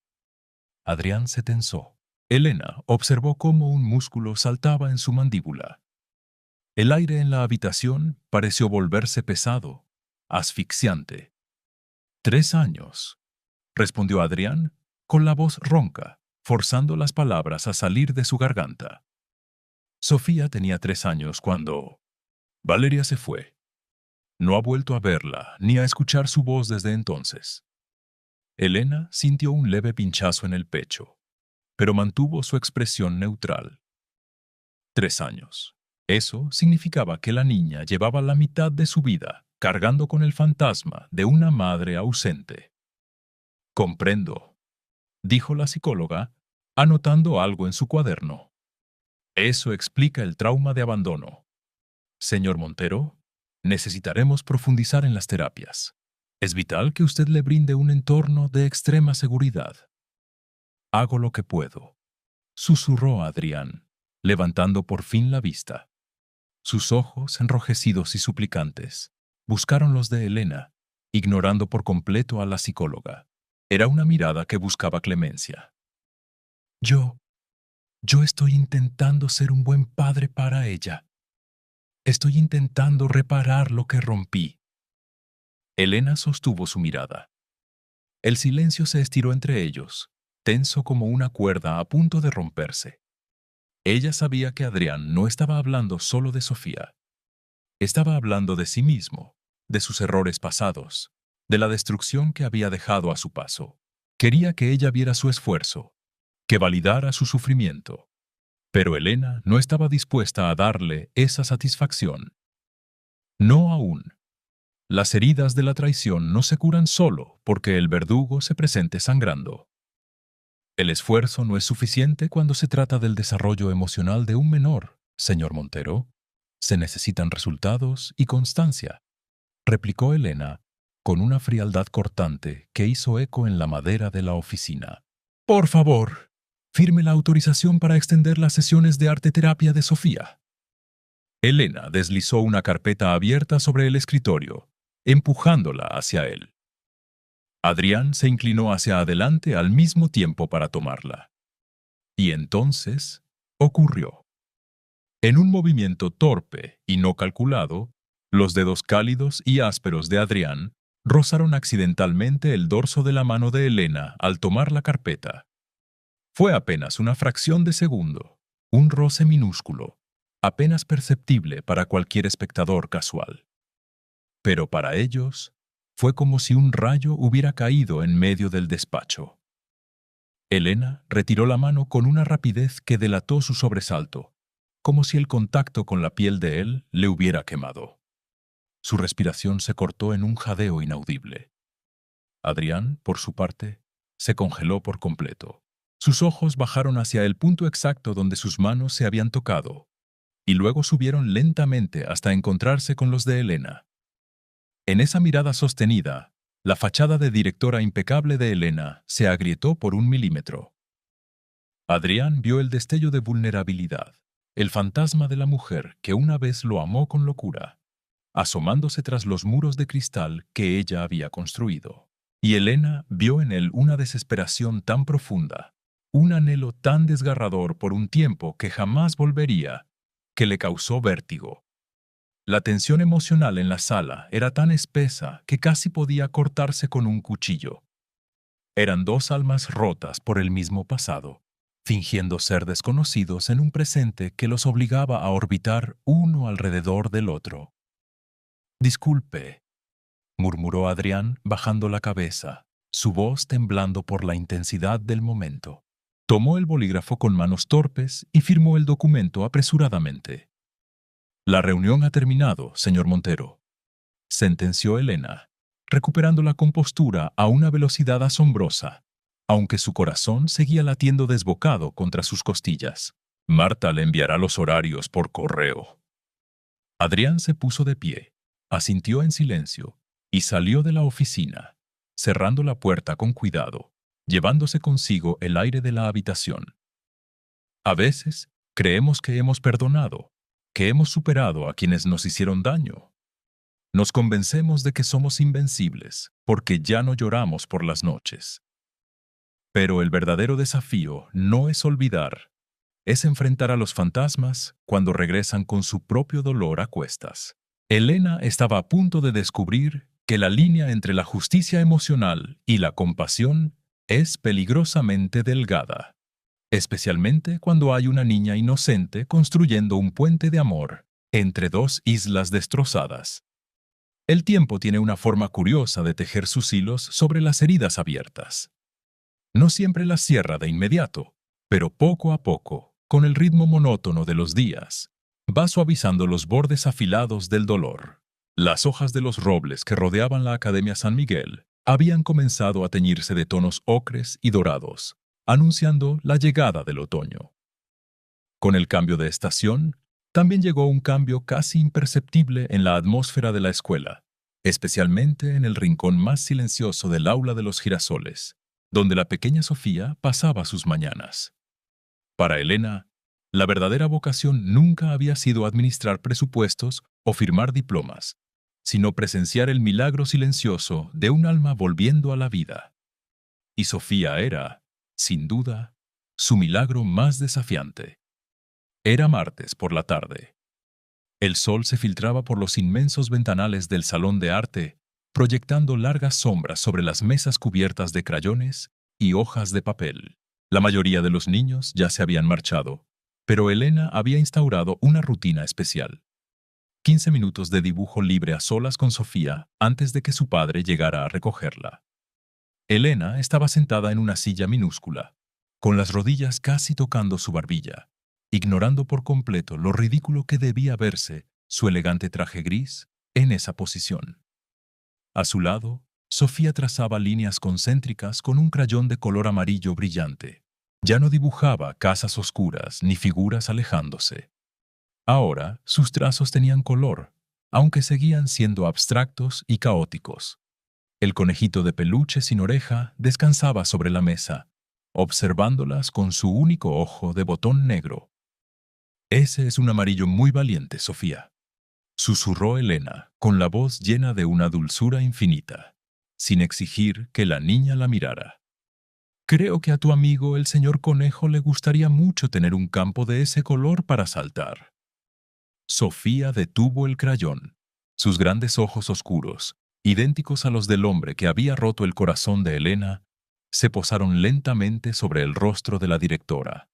Adrián se tensó. Elena observó cómo un músculo saltaba en su mandíbula. El aire en la habitación pareció volverse pesado, asfixiante. «3 años», respondió Adrián, con la voz ronca, forzando las palabras a salir de su garganta. Sofía tenía 3 años cuando Valeria se fue. No ha vuelto a verla ni a escuchar su voz desde entonces. Elena sintió un leve pinchazo en el pecho, pero mantuvo su expresión neutral. 3 años. Eso significaba que la niña llevaba la mitad de su vida cargando con el fantasma de una madre ausente. «Comprendo», dijo la psicóloga, anotando algo en su cuaderno. «Eso explica el trauma de abandono. Señor Montero, necesitaremos profundizar en las terapias. Es vital que usted le brinde un entorno de extrema seguridad». «Hago lo que puedo», susurró Adrián, levantando por fin la vista. Sus ojos, enrojecidos y suplicantes, buscaron los de Elena, ignorando por completo a la psicóloga. Era una mirada que buscaba clemencia. Yo estoy intentando ser un buen padre para ella. Estoy intentando reparar lo que rompí». Elena sostuvo su mirada. El silencio se estiró entre ellos, tenso como una cuerda a punto de romperse. Ella sabía que Adrián no estaba hablando solo de Sofía. Estaba hablando de sí mismo, de sus errores pasados, de la destrucción que había dejado a su paso. Quería que ella viera su esfuerzo, que validara su sufrimiento. Pero Elena no estaba dispuesta a darle esa satisfacción. No aún. Las heridas de la traición no se curan solo porque el verdugo se presente sangrando. El esfuerzo no es suficiente cuando se trata del desarrollo emocional de un menor, señor Montero. Se necesitan resultados y constancia, replicó Elena, con una frialdad cortante que hizo eco en la madera de la oficina. «Por favor, firme la autorización para extender las sesiones de arte-terapia de Sofía». Elena deslizó una carpeta abierta sobre el escritorio, empujándola hacia él. Adrián se inclinó hacia adelante al mismo tiempo para tomarla. Y entonces ocurrió. En un movimiento torpe y no calculado, los dedos cálidos y ásperos de Adrián rozaron accidentalmente el dorso de la mano de Elena al tomar la carpeta. Fue apenas una fracción de segundo, un roce minúsculo, apenas perceptible para cualquier espectador casual. Pero para ellos, fue como si un rayo hubiera caído en medio del despacho. Elena retiró la mano con una rapidez que delató su sobresalto, como si el contacto con la piel de él le hubiera quemado. Su respiración se cortó en un jadeo inaudible. Adrián, por su parte, se congeló por completo. Sus ojos bajaron hacia el punto exacto donde sus manos se habían tocado, y luego subieron lentamente hasta encontrarse con los de Elena. En esa mirada sostenida, la fachada de directora impecable de Elena se agrietó por 1 milímetro. Adrián vio el destello de vulnerabilidad, el fantasma de la mujer que una vez lo amó con locura, asomándose tras los muros de cristal que ella había construido. Y Elena vio en él una desesperación tan profunda, un anhelo tan desgarrador por un tiempo que jamás volvería, que le causó vértigo. La tensión emocional en la sala era tan espesa que casi podía cortarse con un cuchillo. Eran dos almas rotas por el mismo pasado, fingiendo ser desconocidos en un presente que los obligaba a orbitar uno alrededor del otro. «Disculpe», murmuró Adrián bajando la cabeza, su voz temblando por la intensidad del momento. Tomó el bolígrafo con manos torpes y firmó el documento apresuradamente. «La reunión ha terminado, señor Montero», sentenció Elena, recuperando la compostura a una velocidad asombrosa, aunque su corazón seguía latiendo desbocado contra sus costillas. «Marta le enviará los horarios por correo». Adrián se puso de pie, asintió en silencio y salió de la oficina, cerrando la puerta con cuidado, llevándose consigo el aire de la habitación. A veces creemos que hemos perdonado, que hemos superado a quienes nos hicieron daño. Nos convencemos de que somos invencibles porque ya no lloramos por las noches. Pero el verdadero desafío no es olvidar, es enfrentar a los fantasmas cuando regresan con su propio dolor a cuestas. Elena estaba a punto de descubrir que la línea entre la justicia emocional y la compasión es peligrosamente delgada, especialmente cuando hay una niña inocente construyendo un puente de amor entre dos islas destrozadas. El tiempo tiene una forma curiosa de tejer sus hilos sobre las heridas abiertas. No siempre las cierra de inmediato, pero poco a poco, con el ritmo monótono de los días, va suavizando los bordes afilados del dolor. Las hojas de los robles que rodeaban la Academia San Miguel habían comenzado a teñirse de tonos ocres y dorados, anunciando la llegada del otoño. Con el cambio de estación, también llegó un cambio casi imperceptible en la atmósfera de la escuela, especialmente en el rincón más silencioso del aula de los girasoles, donde la pequeña Sofía pasaba sus mañanas. Para Elena, la verdadera vocación nunca había sido administrar presupuestos o firmar diplomas, sino presenciar el milagro silencioso de un alma volviendo a la vida. Y Sofía era, sin duda, su milagro más desafiante. Era martes por la tarde. El sol se filtraba por los inmensos ventanales del salón de arte, proyectando largas sombras sobre las mesas cubiertas de crayones y hojas de papel. La mayoría de los niños ya se habían marchado, pero Elena había instaurado una rutina especial. 15 minutos de dibujo libre a solas con Sofía antes de que su padre llegara a recogerla. Elena estaba sentada en una silla minúscula, con las rodillas casi tocando su barbilla, ignorando por completo lo ridículo que debía verse su elegante traje gris en esa posición. A su lado, Sofía trazaba líneas concéntricas con un crayón de color amarillo brillante. Ya no dibujaba casas oscuras ni figuras alejándose. Ahora sus trazos tenían color, aunque seguían siendo abstractos y caóticos. El conejito de peluche sin oreja descansaba sobre la mesa, observándolas con su único ojo de botón negro. «Ese es un amarillo muy valiente, Sofía», susurró Elena, con la voz llena de una dulzura infinita, sin exigir que la niña la mirara. «Creo que a tu amigo el señor Conejo le gustaría mucho tener un campo de ese color para saltar». Sofía detuvo el crayón. Sus grandes ojos oscuros, idénticos a los del hombre que había roto el corazón de Elena, se posaron lentamente sobre el rostro de la directora.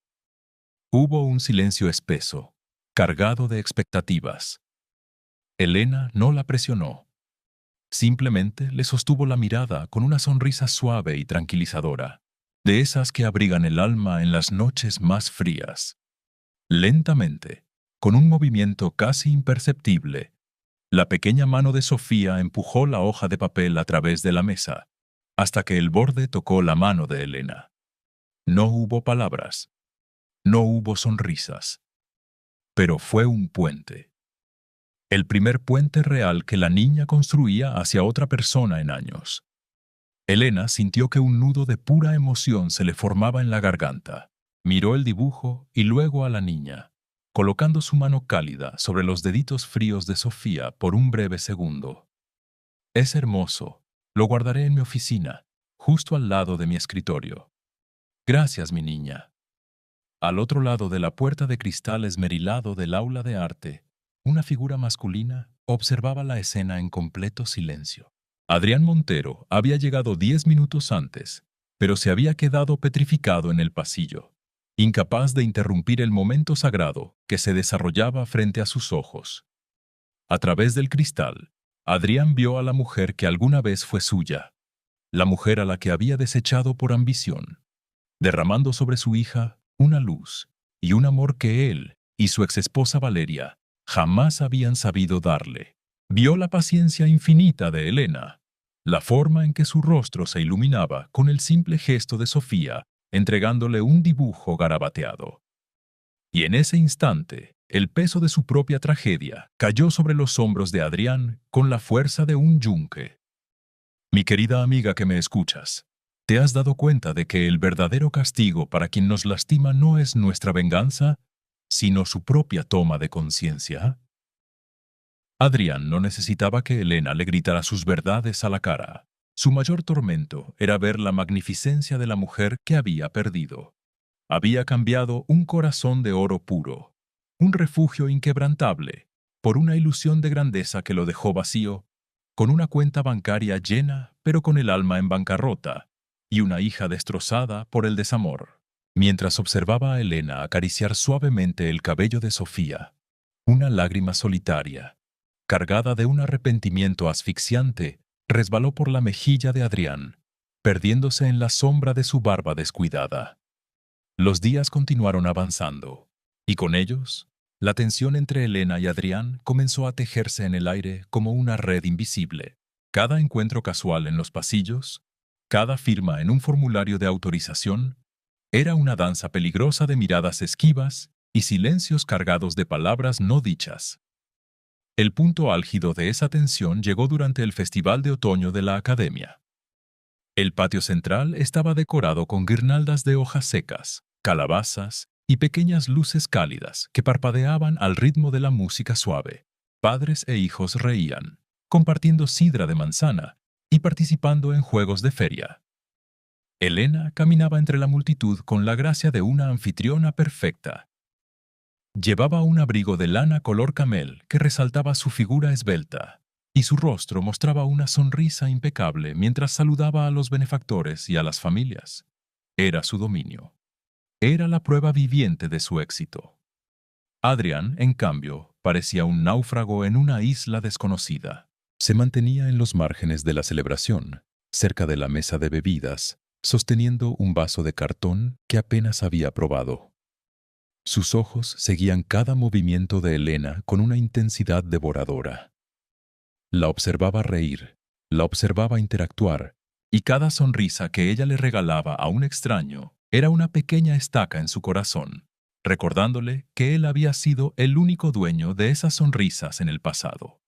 Hubo un silencio espeso, cargado de expectativas. Elena no la presionó. Simplemente le sostuvo la mirada con una sonrisa suave y tranquilizadora, de esas que abrigan el alma en las noches más frías. Lentamente, con un movimiento casi imperceptible, la pequeña mano de Sofía empujó la hoja de papel a través de la mesa, hasta que el borde tocó la mano de Elena. No hubo palabras, no hubo sonrisas, pero fue un puente. El primer puente real que la niña construía hacia otra persona en años. Elena sintió que un nudo de pura emoción se le formaba en la garganta. Miró el dibujo y luego a la niña, colocando su mano cálida sobre los deditos fríos de Sofía por un breve segundo. Es hermoso. Lo guardaré en mi oficina, justo al lado de mi escritorio. Gracias, mi niña. Al otro lado de la puerta de cristal esmerilado del aula de arte, una figura masculina observaba la escena en completo silencio. Adrián Montero había llegado 10 minutos antes, pero se había quedado petrificado en el pasillo, incapaz de interrumpir el momento sagrado que se desarrollaba frente a sus ojos. A través del cristal, Adrián vio a la mujer que alguna vez fue suya, la mujer a la que había desechado por ambición, derramando sobre su hija una luz y un amor que él y su exesposa Valeria jamás habían sabido darle. Vio la paciencia infinita de Elena, la forma en que su rostro se iluminaba con el simple gesto de Sofía, entregándole un dibujo garabateado. Y en ese instante, el peso de su propia tragedia cayó sobre los hombros de Adrián con la fuerza de un yunque. Mi querida amiga que me escuchas, ¿te has dado cuenta de que el verdadero castigo para quien nos lastima no es nuestra venganza, sino su propia toma de conciencia? Adrián no necesitaba que Elena le gritara sus verdades a la cara. Su mayor tormento era ver la magnificencia de la mujer que había perdido. Había cambiado un corazón de oro puro, un refugio inquebrantable, por una ilusión de grandeza que lo dejó vacío, con una cuenta bancaria llena, pero con el alma en bancarrota, y una hija destrozada por el desamor. Mientras observaba a Elena acariciar suavemente el cabello de Sofía, una lágrima solitaria, cargada de un arrepentimiento asfixiante, resbaló por la mejilla de Adrián, perdiéndose en la sombra de su barba descuidada. Los días continuaron avanzando, y con ellos, la tensión entre Elena y Adrián comenzó a tejerse en el aire como una red invisible. Cada encuentro casual en los pasillos, cada firma en un formulario de autorización, era una danza peligrosa de miradas esquivas y silencios cargados de palabras no dichas. El punto álgido de esa tensión llegó durante el Festival de Otoño de la Academia. El patio central estaba decorado con guirnaldas de hojas secas, calabazas y pequeñas luces cálidas que parpadeaban al ritmo de la música suave. Padres e hijos reían, compartiendo sidra de manzana y participando en juegos de feria. Elena caminaba entre la multitud con la gracia de una anfitriona perfecta. Llevaba un abrigo de lana color camel que resaltaba su figura esbelta, y su rostro mostraba una sonrisa impecable mientras saludaba a los benefactores y a las familias. Era su dominio. Era la prueba viviente de su éxito. Adrián, en cambio, parecía un náufrago en una isla desconocida. Se mantenía en los márgenes de la celebración, cerca de la mesa de bebidas, sosteniendo un vaso de cartón que apenas había probado. Sus ojos seguían cada movimiento de Elena con una intensidad devoradora. La observaba reír, la observaba interactuar, y cada sonrisa que ella le regalaba a un extraño era una pequeña estaca en su corazón, recordándole que él había sido el único dueño de esas sonrisas en el pasado.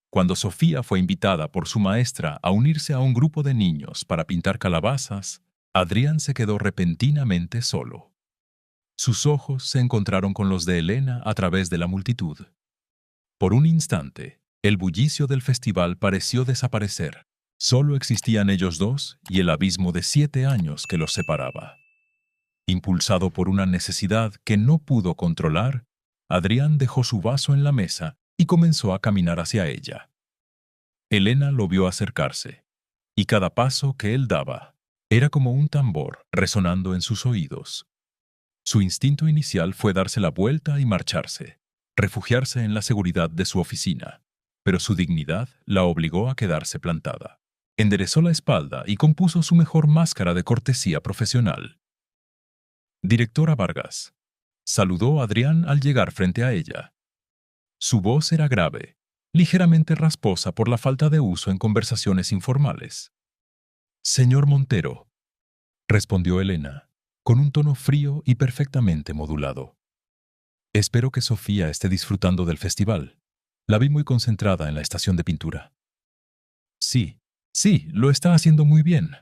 Cuando Sofía fue invitada por su maestra a unirse a un grupo de niños para pintar calabazas, Adrián se quedó repentinamente solo. Sus ojos se encontraron con los de Elena a través de la multitud. Por un instante, el bullicio del festival pareció desaparecer. Solo existían ellos dos y el abismo de 7 años que los separaba. Impulsado por una necesidad que no pudo controlar, Adrián dejó su vaso en la mesa y comenzó a caminar hacia ella. Elena lo vio acercarse, y cada paso que él daba era como un tambor resonando en sus oídos. Su instinto inicial fue darse la vuelta y marcharse, refugiarse en la seguridad de su oficina, pero su dignidad la obligó a quedarse plantada. Enderezó la espalda y compuso su mejor máscara de cortesía profesional. Directora Vargas, saludó a Adrián al llegar frente a ella. Su voz era grave, ligeramente rasposa por la falta de uso en conversaciones informales. Señor Montero, respondió Elena, con un tono frío y perfectamente modulado. Espero que Sofía esté disfrutando del festival. La vi muy concentrada en la estación de pintura. Sí, lo está haciendo muy bien,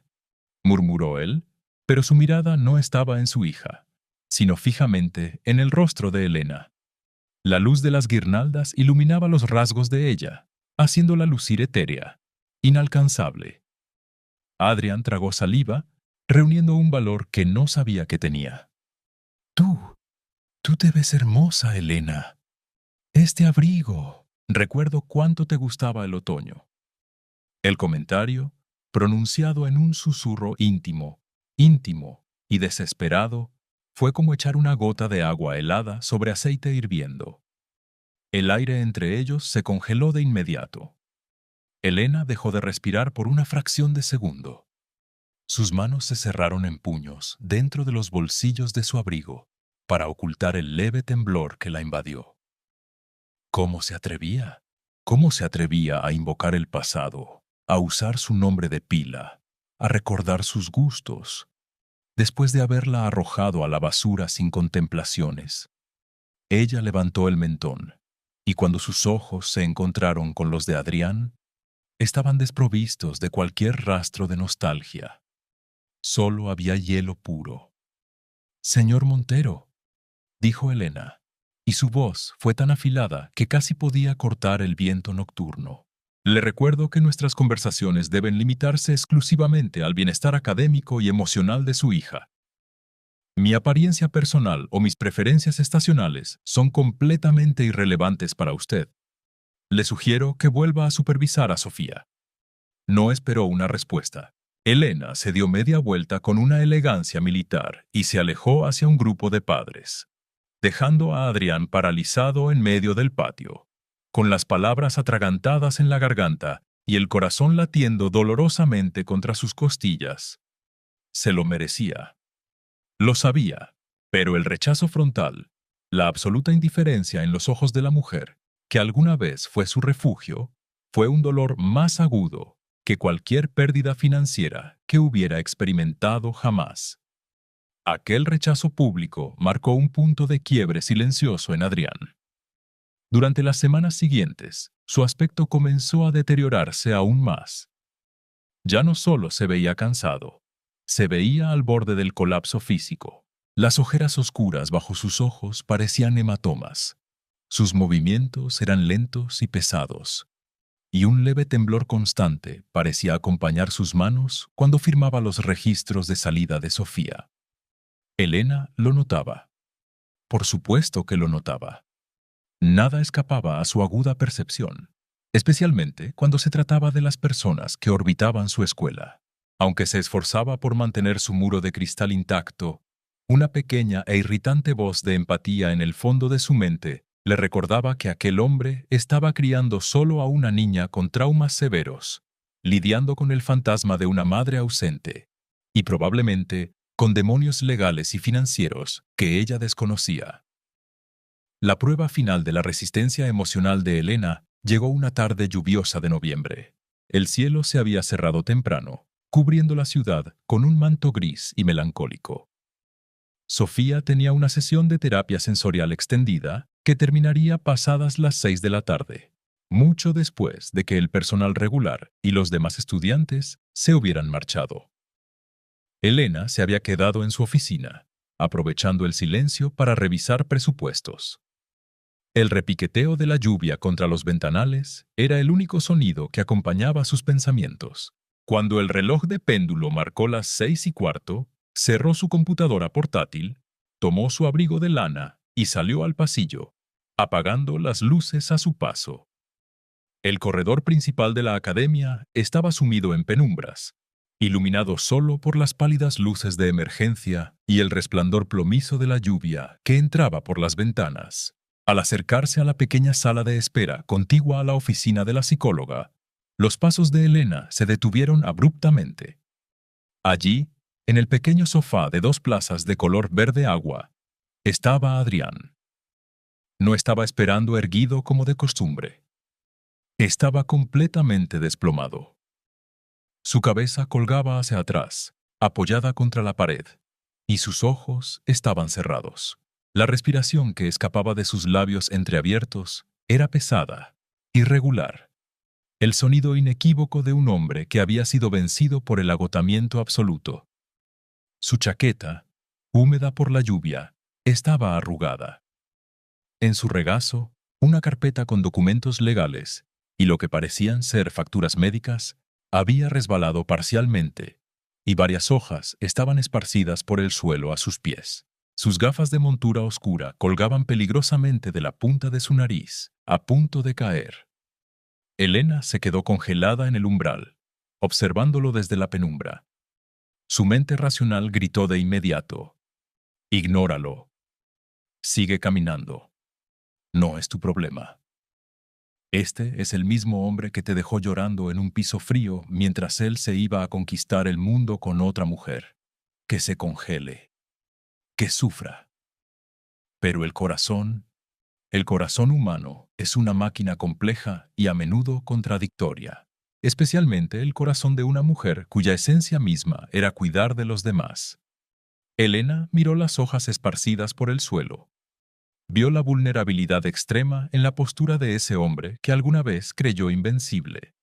murmuró él, pero su mirada no estaba en su hija. sino fijamente en el rostro de Elena. La luz de las guirnaldas iluminaba los rasgos de ella, haciéndola lucir etérea, inalcanzable. Adrián tragó saliva, reuniendo un valor que no sabía que tenía. Tú te ves hermosa, Elena. Este abrigo. Recuerdo cuánto te gustaba el otoño. El comentario, pronunciado en un susurro íntimo, íntimo y desesperado, fue como echar una gota de agua helada sobre aceite hirviendo. El aire entre ellos se congeló de inmediato. Elena dejó de respirar por una fracción de segundo. Sus manos se cerraron en puños dentro de los bolsillos de su abrigo para ocultar el leve temblor que la invadió. ¿Cómo se atrevía? ¿Cómo se atrevía a invocar el pasado, a usar su nombre de pila, a recordar sus gustos, después de haberla arrojado a la basura sin contemplaciones? Ella levantó el mentón, y cuando sus ojos se encontraron con los de Adrián, estaban desprovistos de cualquier rastro de nostalgia. Solo había hielo puro. «Señor Montero», dijo Elena, y su voz fue tan afilada que casi podía cortar el viento nocturno. «Le recuerdo que nuestras conversaciones deben limitarse exclusivamente al bienestar académico y emocional de su hija. Mi apariencia personal o mis preferencias estacionales son completamente irrelevantes para usted. Le sugiero que vuelva a supervisar a Sofía». No esperó una respuesta. Elena se dio media vuelta con una elegancia militar y se alejó hacia un grupo de padres, dejando a Adrián paralizado en medio del patio, con las palabras atragantadas en la garganta y el corazón latiendo dolorosamente contra sus costillas. Se lo merecía. Lo sabía, pero el rechazo frontal, la absoluta indiferencia en los ojos de la mujer, que alguna vez fue su refugio, fue un dolor más agudo que cualquier pérdida financiera que hubiera experimentado jamás. Aquel rechazo público marcó un punto de quiebre silencioso en Adrián. Durante las semanas siguientes, su aspecto comenzó a deteriorarse aún más. Ya no solo se veía cansado, se veía al borde del colapso físico. Las ojeras oscuras bajo sus ojos parecían hematomas. Sus movimientos eran lentos y pesados, y un leve temblor constante parecía acompañar sus manos cuando firmaba los registros de salida de Sofía. Elena lo notaba. Por supuesto que lo notaba. Nada escapaba a su aguda percepción, especialmente cuando se trataba de las personas que orbitaban su escuela. Aunque se esforzaba por mantener su muro de cristal intacto, una pequeña e irritante voz de empatía en el fondo de su mente le recordaba que aquel hombre estaba criando solo a una niña con traumas severos, lidiando con el fantasma de una madre ausente, y probablemente con demonios legales y financieros que ella desconocía. La prueba final de la resistencia emocional de Elena llegó una tarde lluviosa de noviembre. El cielo se había cerrado temprano, cubriendo la ciudad con un manto gris y melancólico. Sofía tenía una sesión de terapia sensorial extendida que terminaría pasadas las 6 de la tarde, mucho después de que el personal regular y los demás estudiantes se hubieran marchado. Elena se había quedado en su oficina, aprovechando el silencio para revisar presupuestos. El repiqueteo de la lluvia contra los ventanales era el único sonido que acompañaba sus pensamientos. Cuando el reloj de péndulo marcó las 6:15, cerró su computadora portátil, tomó su abrigo de lana y salió al pasillo, apagando las luces a su paso. El corredor principal de la academia estaba sumido en penumbras, iluminado solo por las pálidas luces de emergencia y el resplandor plomizo de la lluvia que entraba por las ventanas. Al acercarse a la pequeña sala de espera contigua a la oficina de la psicóloga, los pasos de Elena se detuvieron abruptamente. Allí, en el pequeño sofá de 2 plazas de color verde agua, estaba Adrián. No estaba esperando erguido como de costumbre. Estaba completamente desplomado. Su cabeza colgaba hacia atrás, apoyada contra la pared, y sus ojos estaban cerrados. La respiración que escapaba de sus labios entreabiertos era pesada, irregular. El sonido inequívoco de un hombre que había sido vencido por el agotamiento absoluto. Su chaqueta, húmeda por la lluvia, estaba arrugada. En su regazo, una carpeta con documentos legales y lo que parecían ser facturas médicas había resbalado parcialmente, y varias hojas estaban esparcidas por el suelo a sus pies. Sus gafas de montura oscura colgaban peligrosamente de la punta de su nariz, a punto de caer. Elena se quedó congelada en el umbral, observándolo desde la penumbra. Su mente racional gritó de inmediato: «Ignóralo. Sigue caminando. No es tu problema». Este es el mismo hombre que te dejó llorando en un piso frío mientras él se iba a conquistar el mundo con otra mujer. Que se congele, que sufra. Pero el corazón humano, es una máquina compleja y a menudo contradictoria, especialmente el corazón de una mujer cuya esencia misma era cuidar de los demás. Elena miró las hojas esparcidas por el suelo. Vio la vulnerabilidad extrema en la postura de ese hombre que alguna vez creyó invencible.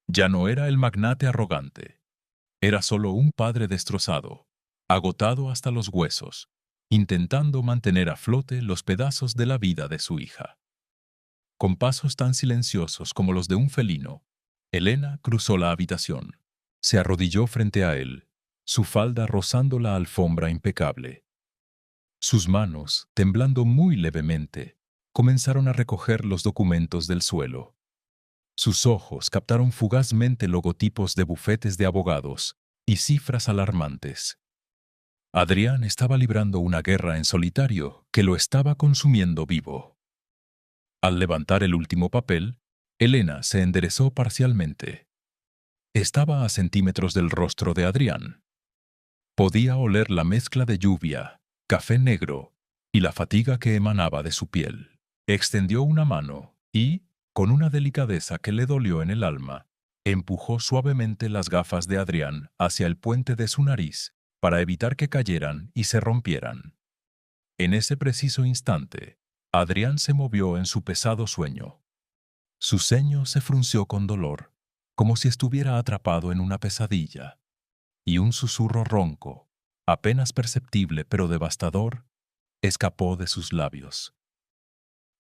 Ya no era el magnate arrogante. Era solo un padre destrozado, agotado hasta los huesos, intentando mantener a flote los pedazos de la vida de su hija. Con pasos tan silenciosos como los de un felino, Elena cruzó la habitación. Se arrodilló frente a él, su falda rozando la alfombra impecable. Sus manos, temblando muy levemente, comenzaron a recoger los documentos del suelo. Sus ojos captaron fugazmente logotipos de bufetes de abogados y cifras alarmantes. Adrián estaba librando una guerra en solitario que lo estaba consumiendo vivo. Al levantar el último papel, Elena se enderezó parcialmente. Estaba a centímetros del rostro de Adrián. Podía oler la mezcla de lluvia, café negro y la fatiga que emanaba de su piel. Extendió una mano y, con una delicadeza que le dolió en el alma, empujó suavemente las gafas de Adrián hacia el puente de su nariz para evitar que cayeran y se rompieran. En ese preciso instante, Adrián se movió en su pesado sueño. Su ceño se frunció con dolor, como si estuviera atrapado en una pesadilla, y un susurro ronco, apenas perceptible pero devastador, escapó de sus labios.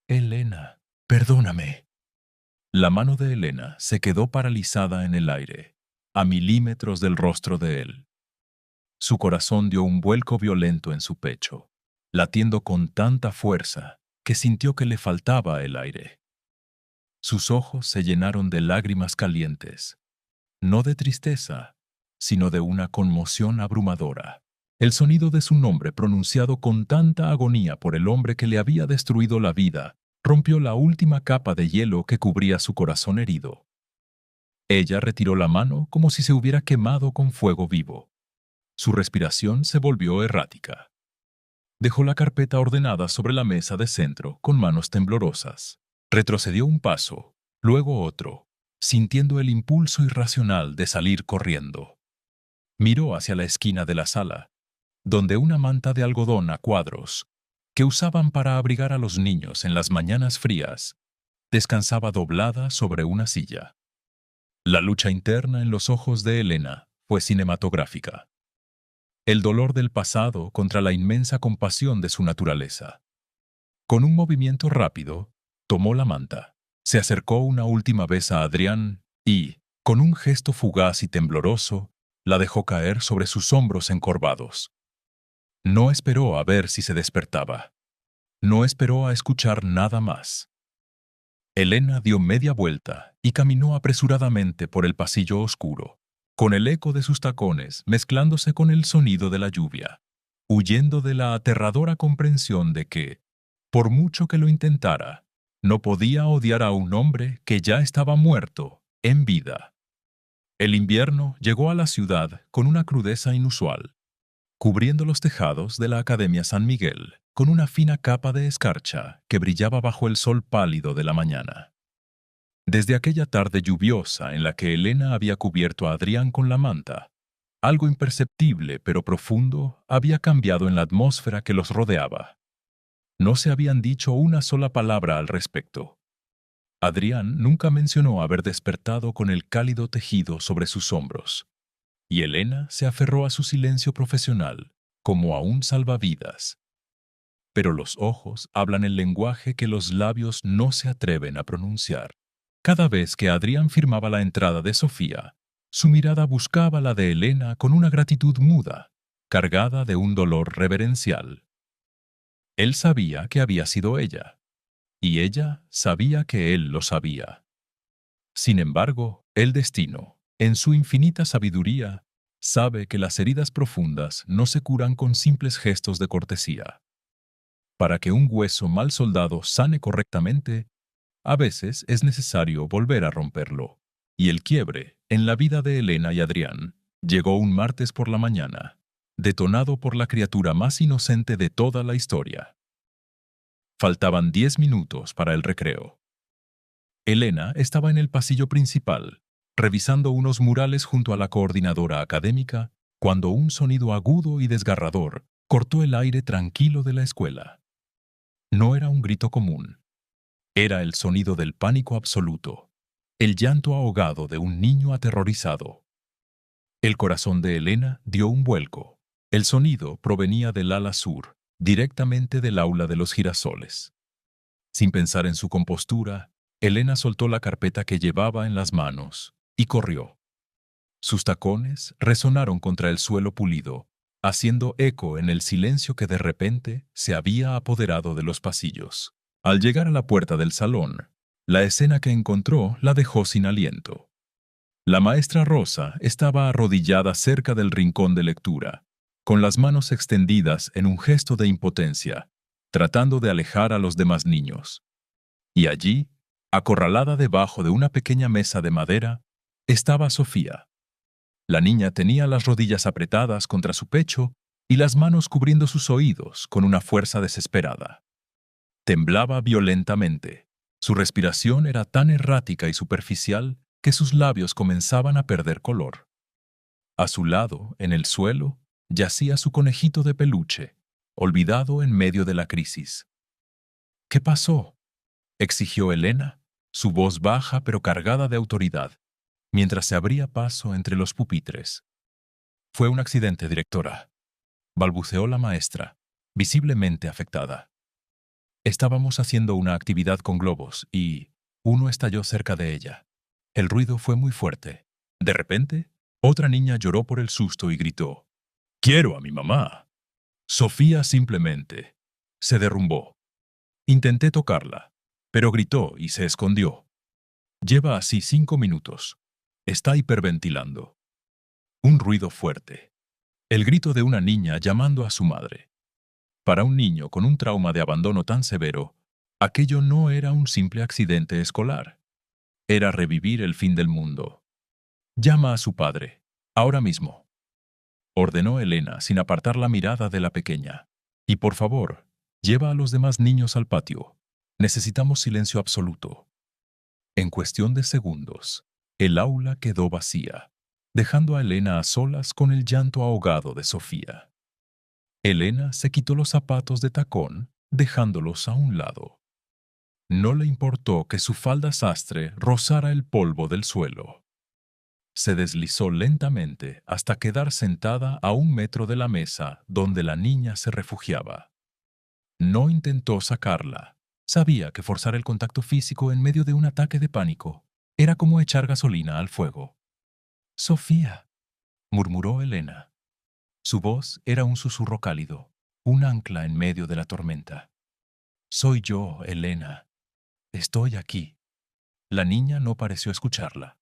«Elena, perdóname». La mano de Elena se quedó paralizada en el aire, a milímetros del rostro de él. Su corazón dio un vuelco violento en su pecho, latiendo con tanta fuerza que sintió que le faltaba el aire. Sus ojos se llenaron de lágrimas calientes, no de tristeza, sino de una conmoción abrumadora. El sonido de su nombre pronunciado con tanta agonía por el hombre que le había destruido la vida rompió la última capa de hielo que cubría su corazón herido. Ella retiró la mano como si se hubiera quemado con fuego vivo. Su respiración se volvió errática. Dejó la carpeta ordenada sobre la mesa de centro con manos temblorosas. Retrocedió un paso, luego otro, sintiendo el impulso irracional de salir corriendo. Miró hacia la esquina de la sala, donde una manta de algodón a cuadros, que usaban para abrigar a los niños en las mañanas frías, descansaba doblada sobre una silla. La lucha interna en los ojos de Elena fue cinematográfica. El dolor del pasado contra la inmensa compasión de su naturaleza. Con un movimiento rápido, tomó la manta, se acercó una última vez a Adrián y, con un gesto fugaz y tembloroso, la dejó caer sobre sus hombros encorvados. No esperó a ver si se despertaba. No esperó a escuchar nada más. Elena dio media vuelta y caminó apresuradamente por el pasillo oscuro, con el eco de sus tacones mezclándose con el sonido de la lluvia, huyendo de la aterradora comprensión de que, por mucho que lo intentara, no podía odiar a un hombre que ya estaba muerto, en vida. El invierno llegó a la ciudad con una crudeza inusual, cubriendo los tejados de la Academia San Miguel con una fina capa de escarcha que brillaba bajo el sol pálido de la mañana. Desde aquella tarde lluviosa en la que Elena había cubierto a Adrián con la manta, algo imperceptible pero profundo había cambiado en la atmósfera que los rodeaba. No se habían dicho una sola palabra al respecto. Adrián nunca mencionó haber despertado con el cálido tejido sobre sus hombros, y Elena se aferró a su silencio profesional como a un salvavidas. pero los ojos hablan el lenguaje que los labios no se atreven a pronunciar. Cada vez que Adrián firmaba la entrada de Sofía, su mirada buscaba la de Elena con una gratitud muda, cargada de un dolor reverencial. Él sabía que había sido ella, y ella sabía que él lo sabía. Sin embargo, el destino, en su infinita sabiduría, sabe que las heridas profundas no se curan con simples gestos de cortesía. Para que un hueso mal soldado sane correctamente, a veces es necesario volver a romperlo. Y el quiebre, en la vida de Elena y Adrián, llegó un martes por la mañana, detonado por la criatura más inocente de toda la historia. Faltaban 10 minutos para el recreo. Elena estaba en el pasillo principal, revisando unos murales junto a la coordinadora académica, cuando un sonido agudo y desgarrador cortó el aire tranquilo de la escuela. No era un grito común. Era el sonido del pánico absoluto, el llanto ahogado de un niño aterrorizado. El corazón de Elena dio un vuelco. El sonido provenía del ala sur, directamente del aula de los girasoles. Sin pensar en su compostura, Elena soltó la carpeta que llevaba en las manos y corrió. Sus tacones resonaron contra el suelo pulido, haciendo eco en el silencio que de repente se había apoderado de los pasillos. Al llegar a la puerta del salón, la escena que encontró la dejó sin aliento. La maestra Rosa estaba arrodillada cerca del rincón de lectura, con las manos extendidas en un gesto de impotencia, tratando de alejar a los demás niños. Y allí, acorralada debajo de una pequeña mesa de madera, estaba Sofía. La niña tenía las rodillas apretadas contra su pecho y las manos cubriendo sus oídos con una fuerza desesperada. Temblaba violentamente. Su respiración era tan errática y superficial que sus labios comenzaban a perder color. A su lado, en el suelo, yacía su conejito de peluche, olvidado en medio de la crisis. ¿Qué pasó?, exigió Elena, su voz baja pero cargada de autoridad, mientras se abría paso entre los pupitres. Fue un accidente, directora, balbuceó la maestra, visiblemente afectada. Estábamos haciendo una actividad con globos y uno estalló cerca de ella. El ruido fue muy fuerte. De repente, otra niña lloró por el susto y gritó: «¡Quiero a mi mamá!». Sofía simplemente se derrumbó. Intenté tocarla, pero gritó y se escondió. Lleva así 5 minutos. Está hiperventilando. Un ruido fuerte. El grito de una niña llamando a su madre. Para un niño con un trauma de abandono tan severo, aquello no era un simple accidente escolar. Era revivir el fin del mundo. «Llama a su padre, ahora mismo», ordenó Elena sin apartar la mirada de la pequeña. «Y por favor, lleva a los demás niños al patio. Necesitamos silencio absoluto». En cuestión de segundos, el aula quedó vacía, dejando a Elena a solas con el llanto ahogado de Sofía. Elena se quitó los zapatos de tacón, dejándolos a un lado. No le importó que su falda sastre rozara el polvo del suelo. Se deslizó lentamente hasta quedar sentada a 1 metro de la mesa donde la niña se refugiaba. No intentó sacarla. Sabía que forzar el contacto físico en medio de un ataque de pánico era como echar gasolina al fuego. «Sofía», murmuró Elena. Su voz era un susurro cálido, un ancla en medio de la tormenta. «Soy yo, Elena. Estoy aquí». La niña no pareció escucharla.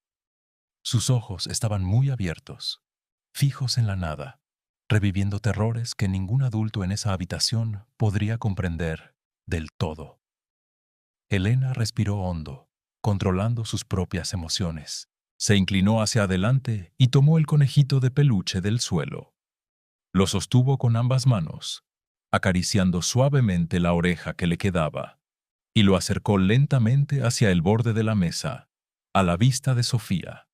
Sus ojos estaban muy abiertos, fijos en la nada, reviviendo terrores que ningún adulto en esa habitación podría comprender del todo. Elena respiró hondo, controlando sus propias emociones. Se inclinó hacia adelante y tomó el conejito de peluche del suelo. Lo sostuvo con ambas manos, acariciando suavemente la oreja que le quedaba, y lo acercó lentamente hacia el borde de la mesa, a la vista de Sofía.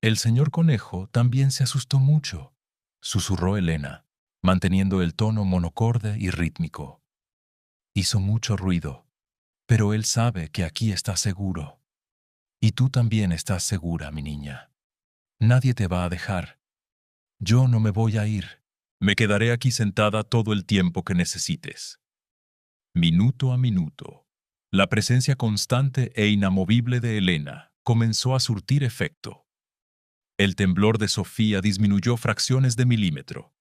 «El señor conejo también se asustó mucho», susurró Elena, manteniendo el tono monocorde y rítmico. «Hizo mucho ruido, pero él sabe que aquí está seguro. Y tú también estás segura, mi niña. Nadie te va a dejar. Yo no me voy a ir. Me quedaré aquí sentada todo el tiempo que necesites». Minuto a minuto, la presencia constante e inamovible de Elena comenzó a surtir efecto. El temblor de Sofía disminuyó fracciones de milímetro.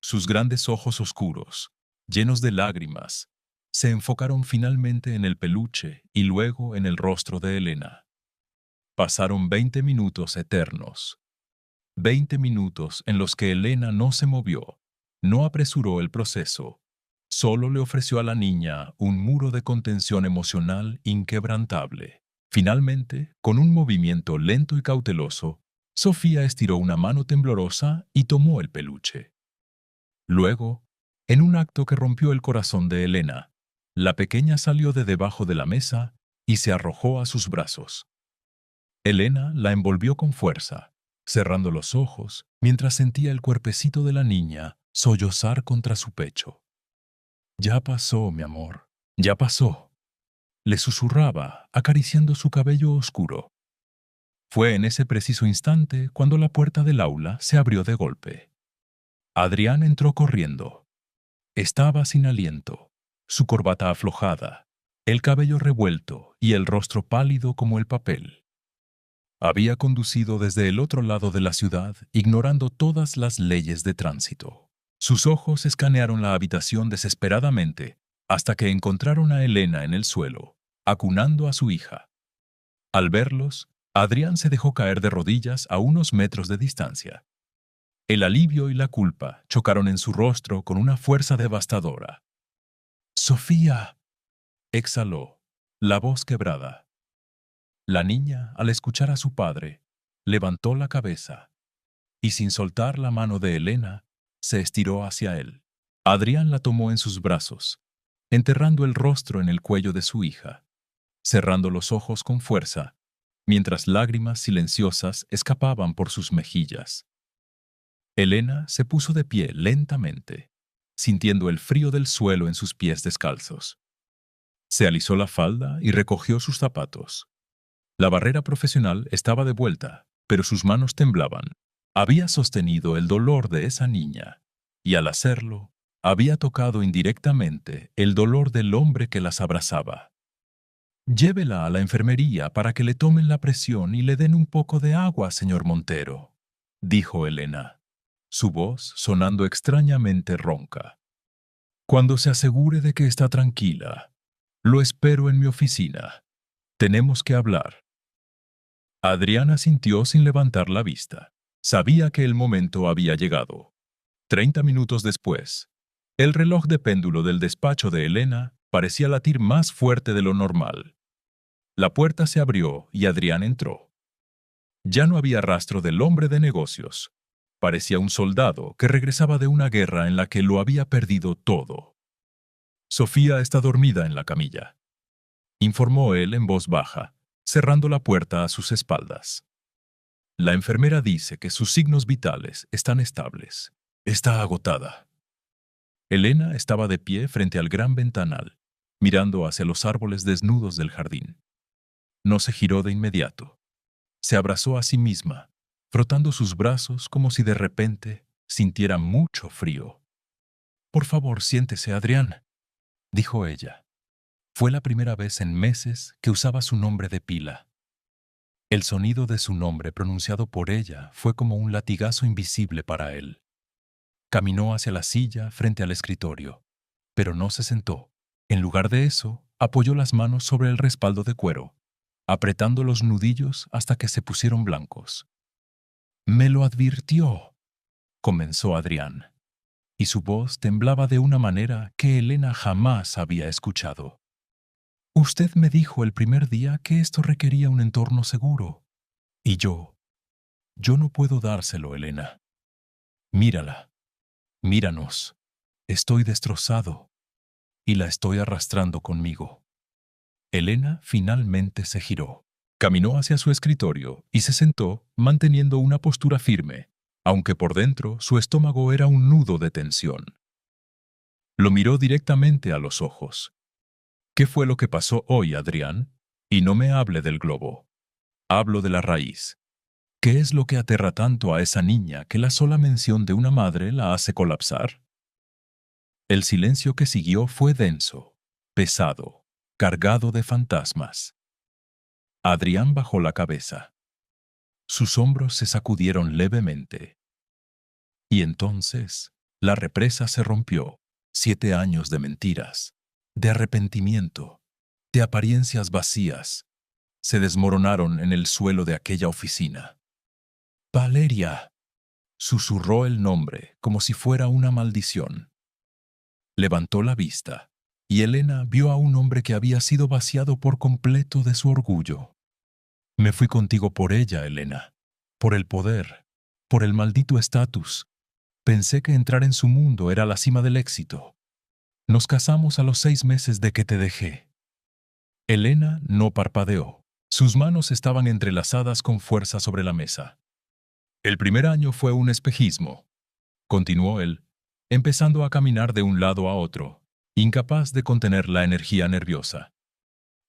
Sus grandes ojos oscuros, llenos de lágrimas, se enfocaron finalmente en el peluche y luego en el rostro de Elena. Pasaron 20 minutos eternos. 20 minutos en los que Elena no se movió, no apresuró el proceso, solo le ofreció a la niña un muro de contención emocional inquebrantable. Finalmente, con un movimiento lento y cauteloso, Sofía estiró una mano temblorosa y tomó el peluche. Luego, en un acto que rompió el corazón de Elena, la pequeña salió de debajo de la mesa y se arrojó a sus brazos. Elena la envolvió con fuerza, cerrando los ojos mientras sentía el cuerpecito de la niña sollozar contra su pecho. «Ya pasó, mi amor, ya pasó», le susurraba, acariciando su cabello oscuro. Fue en ese preciso instante cuando la puerta del aula se abrió de golpe. Adrián entró corriendo. Estaba sin aliento, su corbata aflojada, el cabello revuelto y el rostro pálido como el papel. Había conducido desde el otro lado de la ciudad, ignorando todas las leyes de tránsito. Sus ojos escanearon la habitación desesperadamente hasta que encontraron a Elena en el suelo, acunando a su hija. Al verlos, Adrián se dejó caer de rodillas a unos metros de distancia. El alivio y la culpa chocaron en su rostro con una fuerza devastadora. «Sofía», exhaló, la voz quebrada. La niña, al escuchar a su padre, levantó la cabeza y, sin soltar la mano de Elena, se estiró hacia él. Adrián la tomó en sus brazos, enterrando el rostro en el cuello de su hija, cerrando los ojos con fuerza, mientras lágrimas silenciosas escapaban por sus mejillas. Elena se puso de pie lentamente, sintiendo el frío del suelo en sus pies descalzos. Se alisó la falda y recogió sus zapatos. La barrera profesional estaba de vuelta, pero sus manos temblaban. Había sostenido el dolor de esa niña, y al hacerlo, había tocado indirectamente el dolor del hombre que las abrazaba. «Llévela a la enfermería para que le tomen la presión y le den un poco de agua, señor Montero», dijo Elena, su voz sonando extrañamente ronca. «Cuando se asegure de que está tranquila, lo espero en mi oficina. Tenemos que hablar». Adrián asintió sin levantar la vista. Sabía que el momento había llegado. 30 minutos después, el reloj de péndulo del despacho de Elena parecía latir más fuerte de lo normal. La puerta se abrió y Adrián entró. Ya no había rastro del hombre de negocios. Parecía un soldado que regresaba de una guerra en la que lo había perdido todo. «Sofía está dormida en la camilla», informó él en voz baja, cerrando la puerta a sus espaldas. «La enfermera dice que sus signos vitales están estables. Está agotada». Elena estaba de pie frente al gran ventanal, mirando hacia los árboles desnudos del jardín. No se giró de inmediato. Se abrazó a sí misma, frotando sus brazos como si de repente sintiera mucho frío. «Por favor, siéntese, Adrián», dijo ella. Fue la primera vez en meses que usaba su nombre de pila. El sonido de su nombre pronunciado por ella fue como un latigazo invisible para él. Caminó hacia la silla frente al escritorio, pero no se sentó. En lugar de eso, apoyó las manos sobre el respaldo de cuero, apretando los nudillos hasta que se pusieron blancos. «Me lo advirtió», comenzó Adrián, y su voz temblaba de una manera que Elena jamás había escuchado. «Usted me dijo el primer día que esto requería un entorno seguro. Y yo no puedo dárselo, Elena. Mírala, míranos. Estoy destrozado y la estoy arrastrando conmigo». Elena finalmente se giró. Caminó hacia su escritorio y se sentó manteniendo una postura firme, aunque por dentro su estómago era un nudo de tensión. Lo miró directamente a los ojos. «¿Qué fue lo que pasó hoy, Adrián? Y no me hable del globo. Hablo de la raíz. ¿Qué es lo que aterra tanto a esa niña que la sola mención de una madre la hace colapsar?» El silencio que siguió fue denso, pesado, cargado de fantasmas. Adrián bajó la cabeza. Sus hombros se sacudieron levemente. Y entonces, la represa se rompió. 7 años de mentiras, de arrepentimiento, de apariencias vacías, se desmoronaron en el suelo de aquella oficina. «Valeria», susurró el nombre como si fuera una maldición. Levantó la vista, y Elena vio a un hombre que había sido vaciado por completo de su orgullo. «Me fui contigo por ella, Elena, por el poder, por el maldito estatus. Pensé que entrar en su mundo era la cima del éxito. Nos casamos a los 6 meses de que te dejé». Elena no parpadeó. Sus manos estaban entrelazadas con fuerza sobre la mesa. «El primer año fue un espejismo», continuó él, empezando a caminar de un lado a otro, incapaz de contener la energía nerviosa.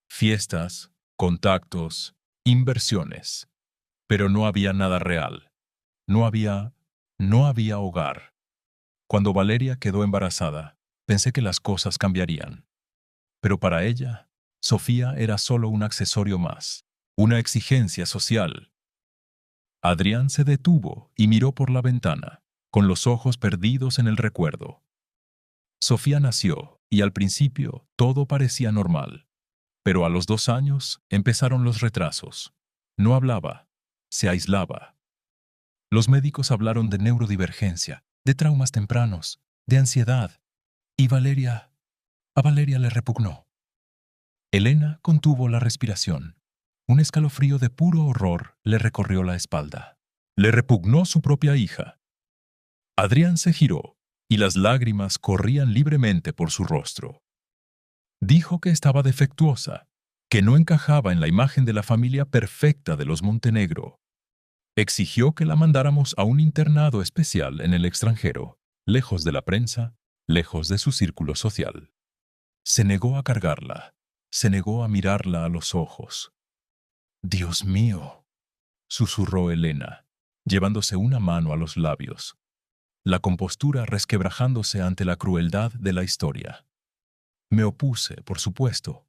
«Fiestas, contactos, inversiones. Pero no había nada real. No había hogar. Cuando Valeria quedó embarazada, pensé que las cosas cambiarían. Pero para ella, Sofía era solo un accesorio más, una exigencia social». Adrián se detuvo y miró por la ventana, con los ojos perdidos en el recuerdo. Sofía nació y al principio todo parecía normal, pero a los 2 años empezaron los retrasos. No hablaba, se aislaba. Los médicos hablaron de neurodivergencia, de traumas tempranos, de ansiedad, y a Valeria le repugnó. Elena contuvo la respiración. Un escalofrío de puro horror le recorrió la espalda. Le repugnó su propia hija. Adrián se giró, y las lágrimas corrían libremente por su rostro. Dijo que estaba defectuosa, que no encajaba en la imagen de la familia perfecta de los Montenegro. Exigió que la mandáramos a un internado especial en el extranjero, lejos de la prensa, lejos de su círculo social. Se negó a cargarla, se negó a mirarla a los ojos. «Dios mío», susurró Elena, llevándose una mano a los labios, la compostura resquebrajándose ante la crueldad de la historia. Me opuse, por supuesto.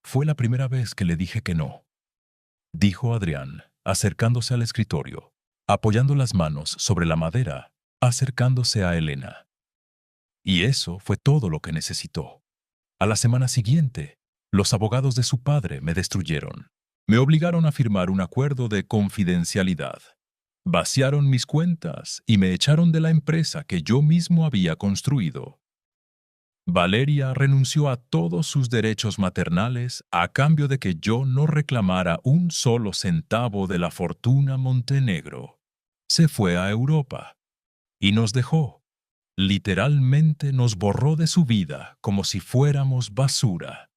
Fue la primera vez que le dije que no, dijo Adrián, acercándose al escritorio, apoyando las manos sobre la madera, acercándose a Elena. Y eso fue todo lo que necesitó. A la semana siguiente, los abogados de su padre me destruyeron. Me obligaron a firmar un acuerdo de confidencialidad. Vaciaron mis cuentas y me echaron de la empresa que yo mismo había construido. Valeria renunció a todos sus derechos maternales a cambio de que yo no reclamara un solo centavo de la fortuna Montenegro. Se fue a Europa y nos dejó. Literalmente nos borró de su vida como si fuéramos basura.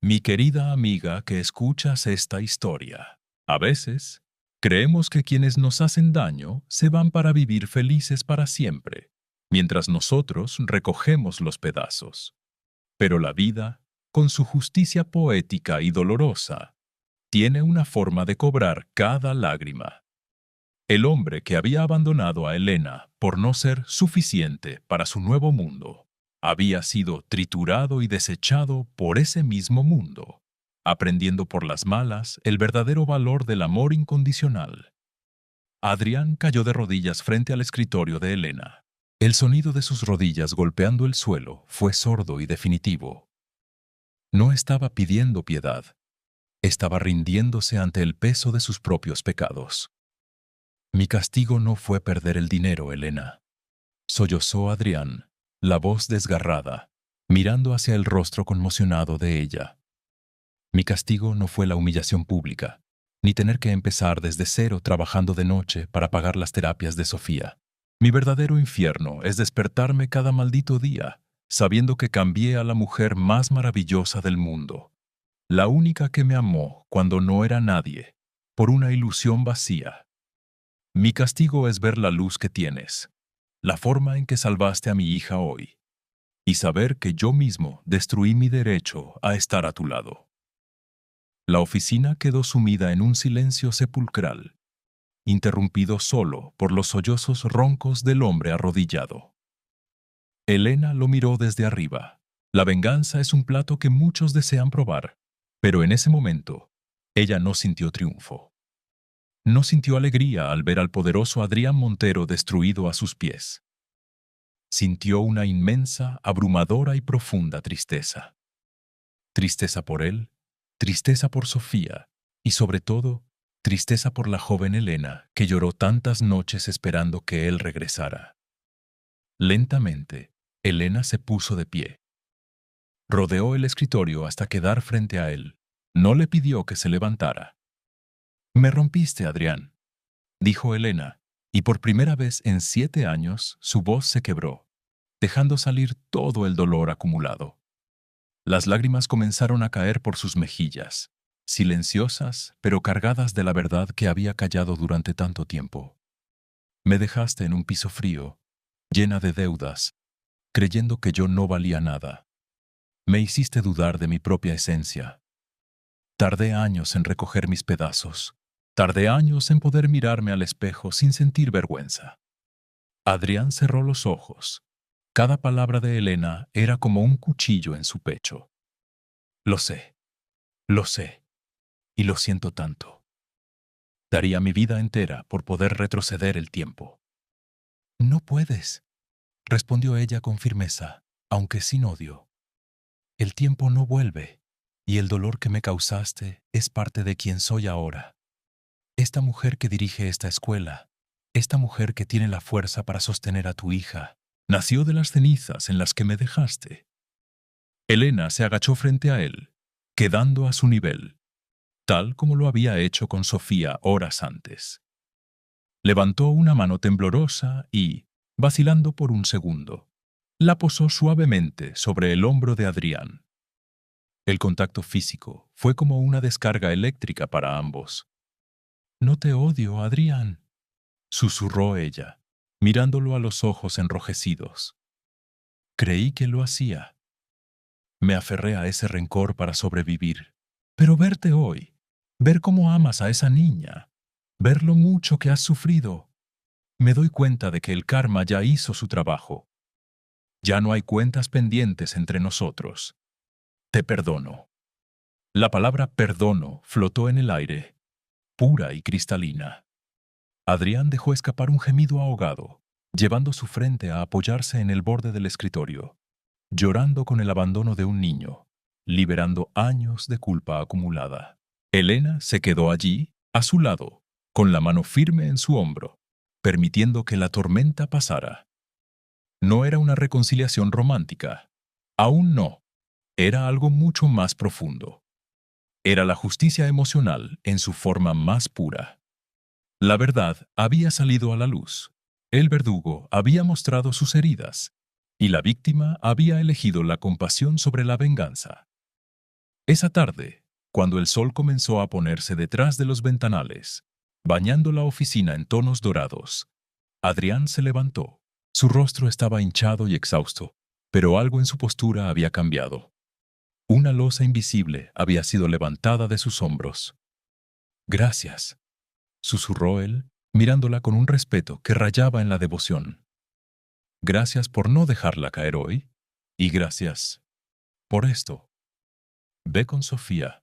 Mi querida amiga que escuchas esta historia, a veces creemos que quienes nos hacen daño se van para vivir felices para siempre, mientras nosotros recogemos los pedazos. Pero la vida, con su justicia poética y dolorosa, tiene una forma de cobrar cada lágrima. El hombre que había abandonado a Elena por no ser suficiente para su nuevo mundo, había sido triturado y desechado por ese mismo mundo, aprendiendo por las malas el verdadero valor del amor incondicional. Adrián cayó de rodillas frente al escritorio de Elena. El sonido de sus rodillas golpeando el suelo fue sordo y definitivo. No estaba pidiendo piedad, estaba rindiéndose ante el peso de sus propios pecados. «Mi castigo no fue perder el dinero, Elena», sollozó Adrián, la voz desgarrada, mirando hacia el rostro conmocionado de ella. «Mi castigo no fue la humillación pública, ni tener que empezar desde cero trabajando de noche para pagar las terapias de Sofía. Mi verdadero infierno es despertarme cada maldito día, sabiendo que cambié a la mujer más maravillosa del mundo, la única que me amó cuando no era nadie, por una ilusión vacía. Mi castigo es ver la luz que tienes, la forma en que salvaste a mi hija hoy, y saber que yo mismo destruí mi derecho a estar a tu lado». La oficina quedó sumida en un silencio sepulcral, interrumpido solo por los sollozos roncos del hombre arrodillado. Elena lo miró desde arriba, La venganza es un plato que muchos desean probar, pero en ese momento, ella no sintió triunfo. No sintió alegría al ver al poderoso Adrián Montero destruido a sus pies. Sintió una inmensa, abrumadora y profunda tristeza. Tristeza por él, tristeza por Sofía y, sobre todo, tristeza por la joven Elena, que lloró tantas noches esperando que él regresara. Lentamente, Elena se puso de pie. Rodeó el escritorio hasta quedar frente a él. No le pidió que se levantara. «Me rompiste, Adrián», dijo Elena, y por primera vez en 7 años su voz se quebró, dejando salir todo el dolor acumulado. Las lágrimas comenzaron a caer por sus mejillas, silenciosas pero cargadas de la verdad que había callado durante tanto tiempo. «Me dejaste en un piso frío, llena de deudas, creyendo que yo no valía nada. Me hiciste dudar de mi propia esencia. Tardé años en recoger mis pedazos. Tardé años en poder mirarme al espejo sin sentir vergüenza». Adrián cerró los ojos. Cada palabra de Elena era como un cuchillo en su pecho. Lo sé, y lo siento tanto. Daría mi vida entera por poder retroceder el tiempo. «No puedes», respondió ella con firmeza, aunque sin odio. «El tiempo no vuelve, y el dolor que me causaste es parte de quien soy ahora. Esta mujer que dirige esta escuela, esta mujer que tiene la fuerza para sostener a tu hija, nació de las cenizas en las que me dejaste». Elena se agachó frente a él, quedando a su nivel, tal como lo había hecho con Sofía horas antes. Levantó una mano temblorosa y, vacilando por un segundo, la posó suavemente sobre el hombro de Adrián. El contacto físico fue como una descarga eléctrica para ambos. «No te odio, Adrián», susurró ella, mirándolo a los ojos enrojecidos. «Creí que lo hacía. Me aferré a ese rencor para sobrevivir. Pero verte hoy, ver cómo amas a esa niña, ver lo mucho que has sufrido, me doy cuenta de que el karma ya hizo su trabajo. Ya no hay cuentas pendientes entre nosotros. Te perdono». La palabra perdono flotó en el aire, pura y cristalina. Adrián dejó escapar un gemido ahogado, llevando su frente a apoyarse en el borde del escritorio, llorando con el abandono de un niño, liberando años de culpa acumulada. Elena se quedó allí, a su lado, con la mano firme en su hombro, permitiendo que la tormenta pasara. No era una reconciliación romántica. Aún no. Era algo mucho más profundo. Era la justicia emocional en su forma más pura. La verdad había salido a la luz. El verdugo había mostrado sus heridas, y la víctima había elegido la compasión sobre la venganza. Esa tarde, cuando el sol comenzó a ponerse detrás de los ventanales, bañando la oficina en tonos dorados, Adrián se levantó. Su rostro estaba hinchado y exhausto, pero algo en su postura había cambiado. Una losa invisible había sido levantada de sus hombros. «Gracias», susurró él, mirándola con un respeto que rayaba en la devoción. «Gracias por no dejarla caer hoy, y gracias por esto». «Ve con Sofía»,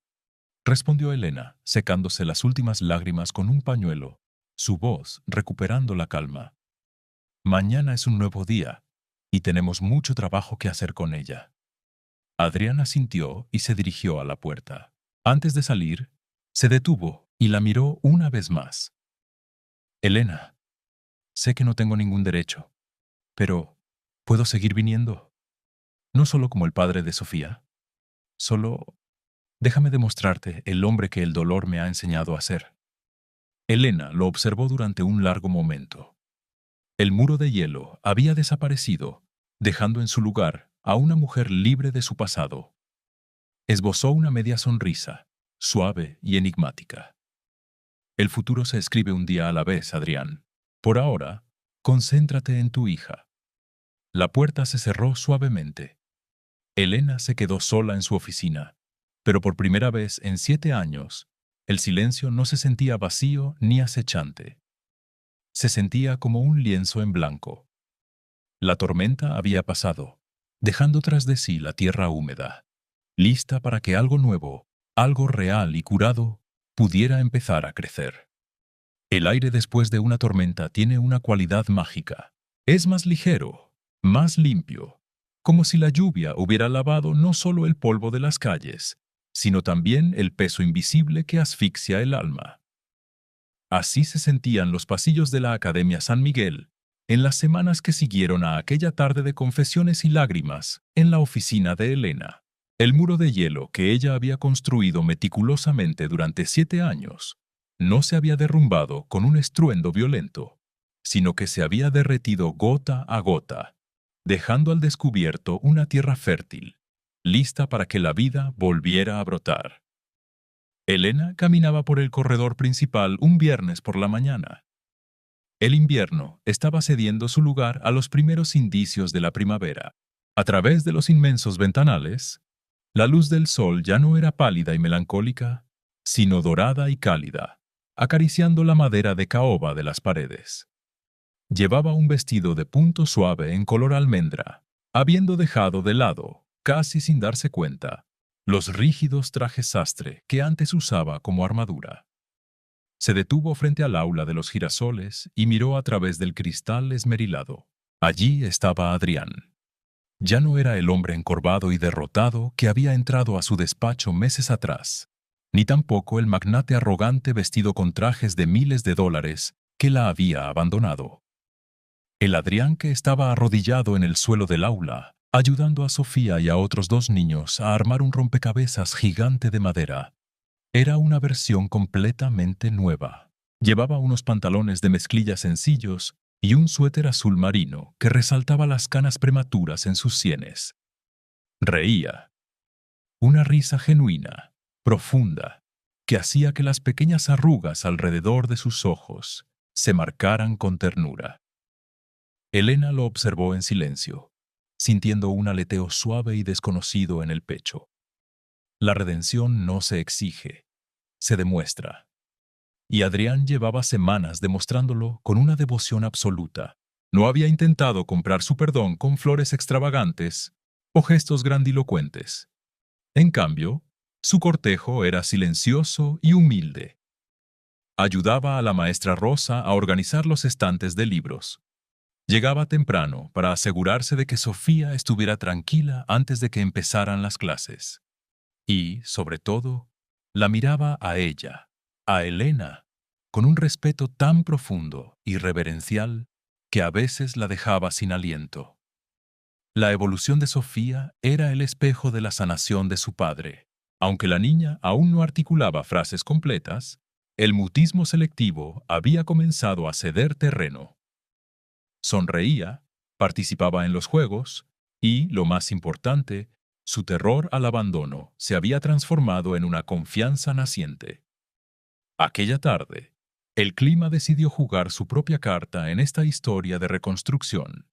respondió Elena, secándose las últimas lágrimas con un pañuelo, su voz recuperando la calma. «Mañana es un nuevo día, y tenemos mucho trabajo que hacer con ella». Adrián asintió y se dirigió a la puerta. Antes de salir, se detuvo y la miró una vez más. «Elena, sé que no tengo ningún derecho, pero ¿puedo seguir viniendo? No solo como el padre de Sofía. Solo déjame demostrarte el hombre que el dolor me ha enseñado a ser». Elena lo observó durante un largo momento. El muro de hielo había desaparecido, dejando en su lugar a una mujer libre de su pasado. Esbozó una media sonrisa, suave y enigmática. «El futuro se escribe un día a la vez, Adrián. Por ahora, concéntrate en tu hija». La puerta se cerró suavemente. Elena se quedó sola en su oficina, pero por primera vez en 7 años, el silencio no se sentía vacío ni acechante. Se sentía como un lienzo en blanco. La tormenta había pasado, dejando tras de sí la tierra húmeda, lista para que algo nuevo, algo real y curado, pudiera empezar a crecer. El aire después de una tormenta tiene una cualidad mágica. Es más ligero, más limpio, como si la lluvia hubiera lavado no solo el polvo de las calles, sino también el peso invisible que asfixia el alma. Así se sentían los pasillos de la Academia San Miguel en las semanas que siguieron a aquella tarde de confesiones y lágrimas en la oficina de Elena. El muro de hielo que ella había construido meticulosamente durante 7 años no se había derrumbado con un estruendo violento, sino que se había derretido gota a gota, dejando al descubierto una tierra fértil, lista para que la vida volviera a brotar. Elena caminaba por el corredor principal un viernes por la mañana. El invierno estaba cediendo su lugar a los primeros indicios de la primavera. A través de los inmensos ventanales, la luz del sol ya no era pálida y melancólica, sino dorada y cálida, acariciando la madera de caoba de las paredes. Llevaba un vestido de punto suave en color almendra, habiendo dejado de lado, casi sin darse cuenta, los rígidos trajes sastre que antes usaba como armadura. Se detuvo frente al aula de los girasoles y miró a través del cristal esmerilado. Allí estaba Adrián. Ya no era el hombre encorvado y derrotado que había entrado a su despacho meses atrás, ni tampoco el magnate arrogante vestido con trajes de miles de dólares que la había abandonado. El Adrián que estaba arrodillado en el suelo del aula, ayudando a Sofía y a otros 2 niños a armar un rompecabezas gigante de madera, era una versión completamente nueva. Llevaba unos pantalones de mezclilla sencillos y un suéter azul marino que resaltaba las canas prematuras en sus sienes. Reía. Una risa genuina, profunda, que hacía que las pequeñas arrugas alrededor de sus ojos se marcaran con ternura. Elena lo observó en silencio, sintiendo un aleteo suave y desconocido en el pecho. La redención no se exige, se demuestra. Y Adrián llevaba semanas demostrándolo con una devoción absoluta. No había intentado comprar su perdón con flores extravagantes o gestos grandilocuentes. En cambio, su cortejo era silencioso y humilde. Ayudaba a la maestra Rosa a organizar los estantes de libros. Llegaba temprano para asegurarse de que Sofía estuviera tranquila antes de que empezaran las clases. Y, sobre todo, la miraba a ella, a Elena, con un respeto tan profundo y reverencial que a veces la dejaba sin aliento. La evolución de Sofía era el espejo de la sanación de su padre. Aunque la niña aún no articulaba frases completas, el mutismo selectivo había comenzado a ceder terreno. Sonreía, participaba en los juegos y, lo más importante, su terror al abandono se había transformado en una confianza naciente. Aquella tarde, el clima decidió jugar su propia carta en esta historia de reconstrucción.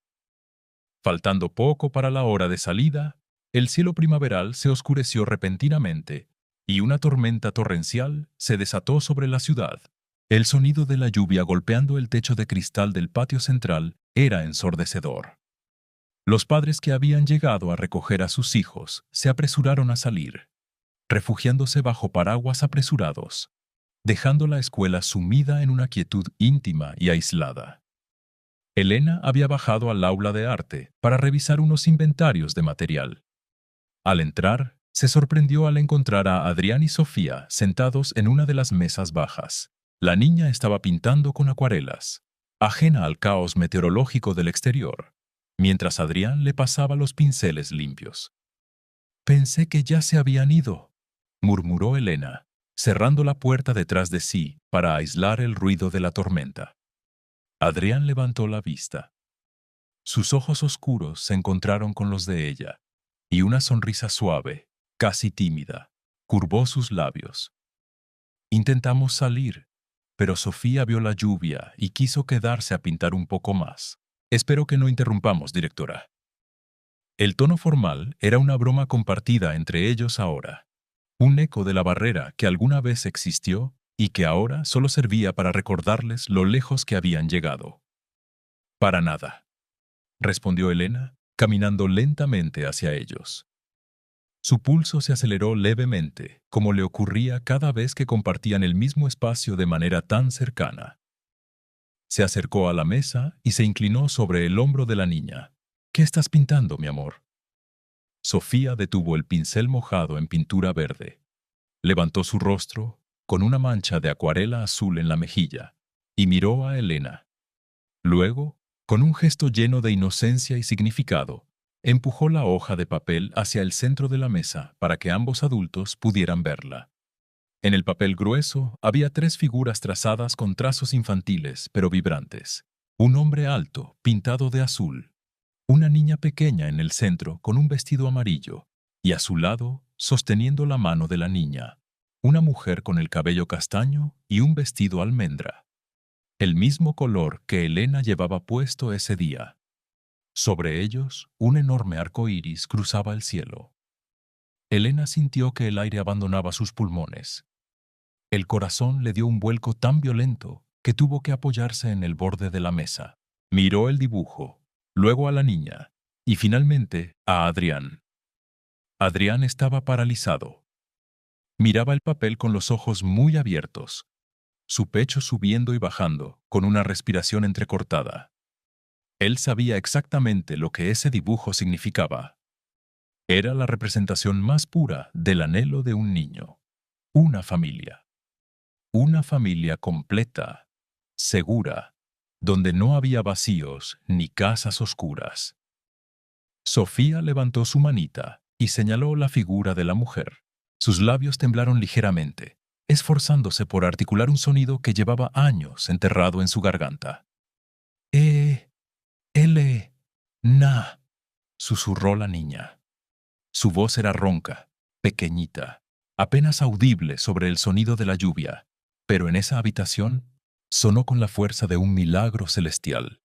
Faltando poco para la hora de salida, el cielo primaveral se oscureció repentinamente y una tormenta torrencial se desató sobre la ciudad. El sonido de la lluvia golpeando el techo de cristal del patio central era ensordecedor. Los padres que habían llegado a recoger a sus hijos se apresuraron a salir, refugiándose bajo paraguas apresurados, dejando la escuela sumida en una quietud íntima y aislada. Elena había bajado al aula de arte para revisar unos inventarios de material. Al entrar, se sorprendió al encontrar a Adrián y Sofía sentados en una de las mesas bajas. La niña estaba pintando con acuarelas, ajena al caos meteorológico del exterior, mientras Adrián le pasaba los pinceles limpios. «Pensé que ya se habían ido», murmuró Elena, cerrando la puerta detrás de sí para aislar el ruido de la tormenta. Adrián levantó la vista. Sus ojos oscuros se encontraron con los de ella, y una sonrisa suave, casi tímida, curvó sus labios. Intentamos salir, pero Sofía vio la lluvia y quiso quedarse a pintar un poco más. Espero que no interrumpamos, directora. El tono formal era una broma compartida entre ellos ahora, un eco de la barrera que alguna vez existió y que ahora solo servía para recordarles lo lejos que habían llegado. Para nada, respondió Elena, caminando lentamente hacia ellos. Su pulso se aceleró levemente, como le ocurría cada vez que compartían el mismo espacio de manera tan cercana. Se acercó a la mesa y se inclinó sobre el hombro de la niña. ¿Qué estás pintando, mi amor? Sofía detuvo el pincel mojado en pintura verde. Levantó su rostro, con una mancha de acuarela azul en la mejilla, y miró a Elena. Luego, con un gesto lleno de inocencia y significado, empujó la hoja de papel hacia el centro de la mesa para que ambos adultos pudieran verla. En el papel grueso había 3 figuras trazadas con trazos infantiles pero vibrantes. Un hombre alto, pintado de azul. Una niña pequeña en el centro con un vestido amarillo. Y a su lado, sosteniendo la mano de la niña, una mujer con el cabello castaño y un vestido almendra. El mismo color que Elena llevaba puesto ese día. Sobre ellos, un enorme arco iris cruzaba el cielo. Elena sintió que el aire abandonaba sus pulmones. El corazón le dio un vuelco tan violento que tuvo que apoyarse en el borde de la mesa. Miró el dibujo, luego a la niña y finalmente a Adrián. Adrián estaba paralizado. Miraba el papel con los ojos muy abiertos, su pecho subiendo y bajando, con una respiración entrecortada. Él sabía exactamente lo que ese dibujo significaba. Era la representación más pura del anhelo de un niño. Una familia. Una familia completa, segura, donde no había vacíos ni casas oscuras. Sofía levantó su manita y señaló la figura de la mujer. Sus labios temblaron ligeramente, esforzándose por articular un sonido que llevaba años enterrado en su garganta. Na, susurró la niña. Su voz era ronca, pequeñita, apenas audible sobre el sonido de la lluvia, pero en esa habitación sonó con la fuerza de un milagro celestial.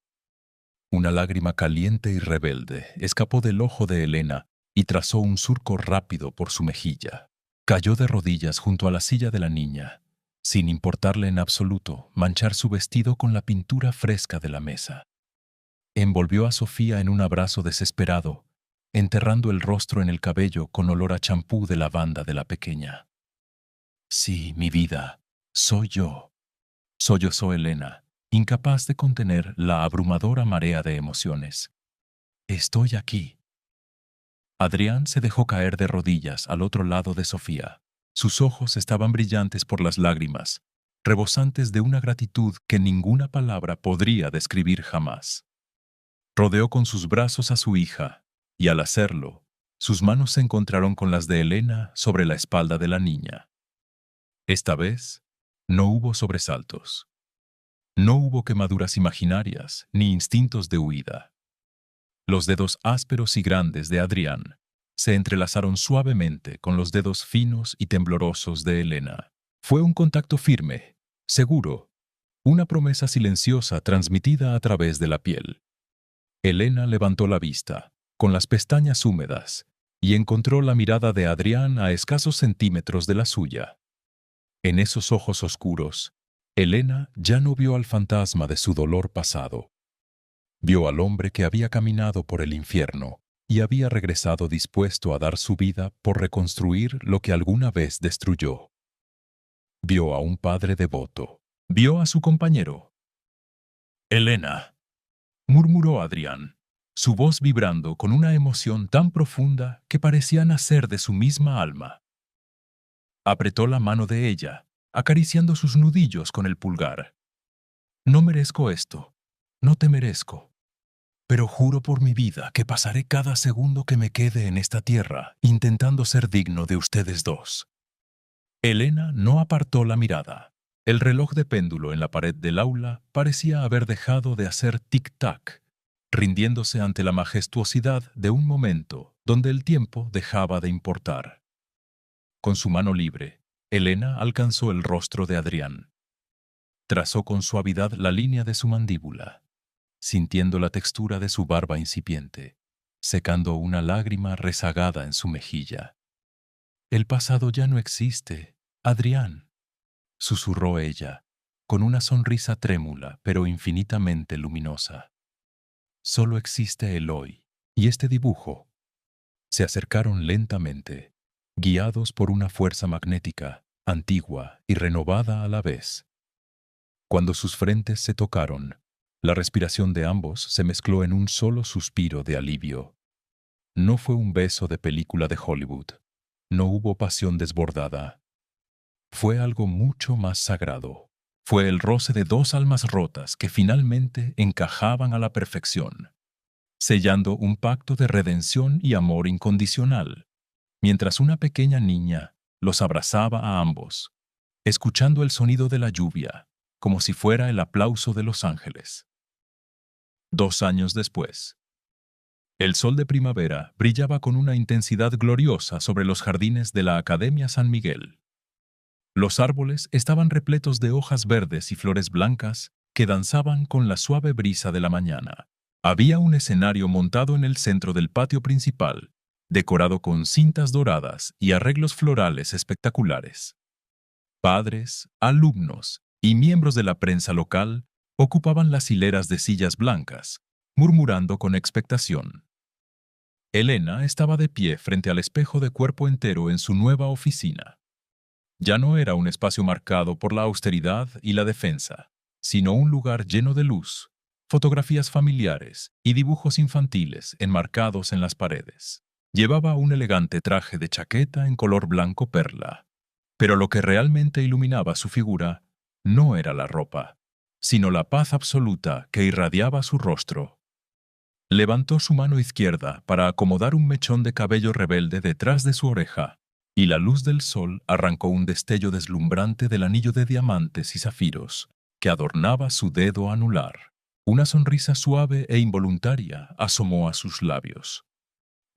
Una lágrima caliente y rebelde escapó del ojo de Elena y trazó un surco rápido por su mejilla. Cayó de rodillas junto a la silla de la niña, sin importarle en absoluto manchar su vestido con la pintura fresca de la mesa. Envolvió a Sofía en un abrazo desesperado, enterrando el rostro en el cabello con olor a champú de lavanda de la pequeña. Sí, mi vida, soy yo. Sollozó Elena, incapaz de contener la abrumadora marea de emociones. Estoy aquí. Adrián se dejó caer de rodillas al otro lado de Sofía. Sus ojos estaban brillantes por las lágrimas, rebosantes de una gratitud que ninguna palabra podría describir jamás. Rodeó con sus brazos a su hija, y al hacerlo, sus manos se encontraron con las de Elena sobre la espalda de la niña. Esta vez, no hubo sobresaltos. No hubo quemaduras imaginarias ni instintos de huida. Los dedos ásperos y grandes de Adrián se entrelazaron suavemente con los dedos finos y temblorosos de Elena. Fue un contacto firme, seguro, una promesa silenciosa transmitida a través de la piel. Elena levantó la vista, con las pestañas húmedas, y encontró la mirada de Adrián a escasos centímetros de la suya. En esos ojos oscuros, Elena ya no vio al fantasma de su dolor pasado. Vio al hombre que había caminado por el infierno y había regresado dispuesto a dar su vida por reconstruir lo que alguna vez destruyó. Vio a un padre devoto. Vio a su compañero. Elena, murmuró Adrián, su voz vibrando con una emoción tan profunda que parecía nacer de su misma alma. Apretó la mano de ella, acariciando sus nudillos con el pulgar. No merezco esto, no te merezco. Pero juro por mi vida que pasaré cada segundo que me quede en esta tierra intentando ser digno de ustedes dos. Elena no apartó la mirada. El reloj de péndulo en la pared del aula parecía haber dejado de hacer tic-tac, rindiéndose ante la majestuosidad de un momento donde el tiempo dejaba de importar. Con su mano libre, Elena alcanzó el rostro de Adrián. Trazó con suavidad la línea de su mandíbula, sintiendo la textura de su barba incipiente, secando una lágrima rezagada en su mejilla. El pasado ya no existe, Adrián, susurró ella, con una sonrisa trémula pero infinitamente luminosa. Solo existe el hoy, y este dibujo. Se acercaron lentamente, guiados por una fuerza magnética, antigua y renovada a la vez. Cuando sus frentes se tocaron, la respiración de ambos se mezcló en un solo suspiro de alivio. No fue un beso de película de Hollywood. No hubo pasión desbordada. Fue algo mucho más sagrado. Fue el roce de dos almas rotas que finalmente encajaban a la perfección, sellando un pacto de redención y amor incondicional, mientras una pequeña niña los abrazaba a ambos, escuchando el sonido de la lluvia, como si fuera el aplauso de los ángeles. 2 años después, el sol de primavera brillaba con una intensidad gloriosa sobre los jardines de la Academia San Miguel. Los árboles estaban repletos de hojas verdes y flores blancas que danzaban con la suave brisa de la mañana. Había un escenario montado en el centro del patio principal, decorado con cintas doradas y arreglos florales espectaculares. Padres, alumnos y miembros de la prensa local ocupaban las hileras de sillas blancas, murmurando con expectación. Elena estaba de pie frente al espejo de cuerpo entero en su nueva oficina. Ya no era un espacio marcado por la austeridad y la defensa, sino un lugar lleno de luz, fotografías familiares y dibujos infantiles enmarcados en las paredes. Llevaba un elegante traje de chaqueta en color blanco perla, pero lo que realmente iluminaba su figura no era la ropa, sino la paz absoluta que irradiaba su rostro. Levantó su mano izquierda para acomodar un mechón de cabello rebelde detrás de su oreja, y la luz del sol arrancó un destello deslumbrante del anillo de diamantes y zafiros que adornaba su dedo anular. Una sonrisa suave e involuntaria asomó a sus labios.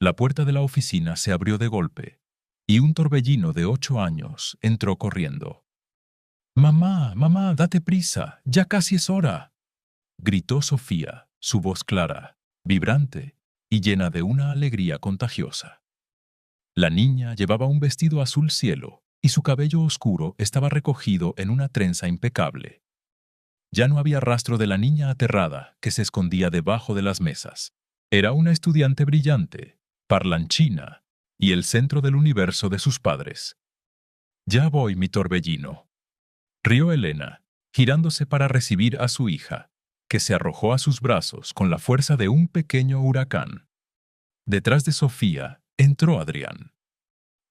La puerta de la oficina se abrió de golpe, y un torbellino de 8 años entró corriendo. «Mamá, mamá, date prisa, ya casi es hora», gritó Sofía, su voz clara, vibrante y llena de una alegría contagiosa. La niña llevaba un vestido azul cielo y su cabello oscuro estaba recogido en una trenza impecable. Ya no había rastro de la niña aterrada que se escondía debajo de las mesas. Era una estudiante brillante, parlanchina y el centro del universo de sus padres. «Ya voy, mi torbellino», rió Elena, girándose para recibir a su hija, que se arrojó a sus brazos con la fuerza de un pequeño huracán. Detrás de Sofía entró Adrián.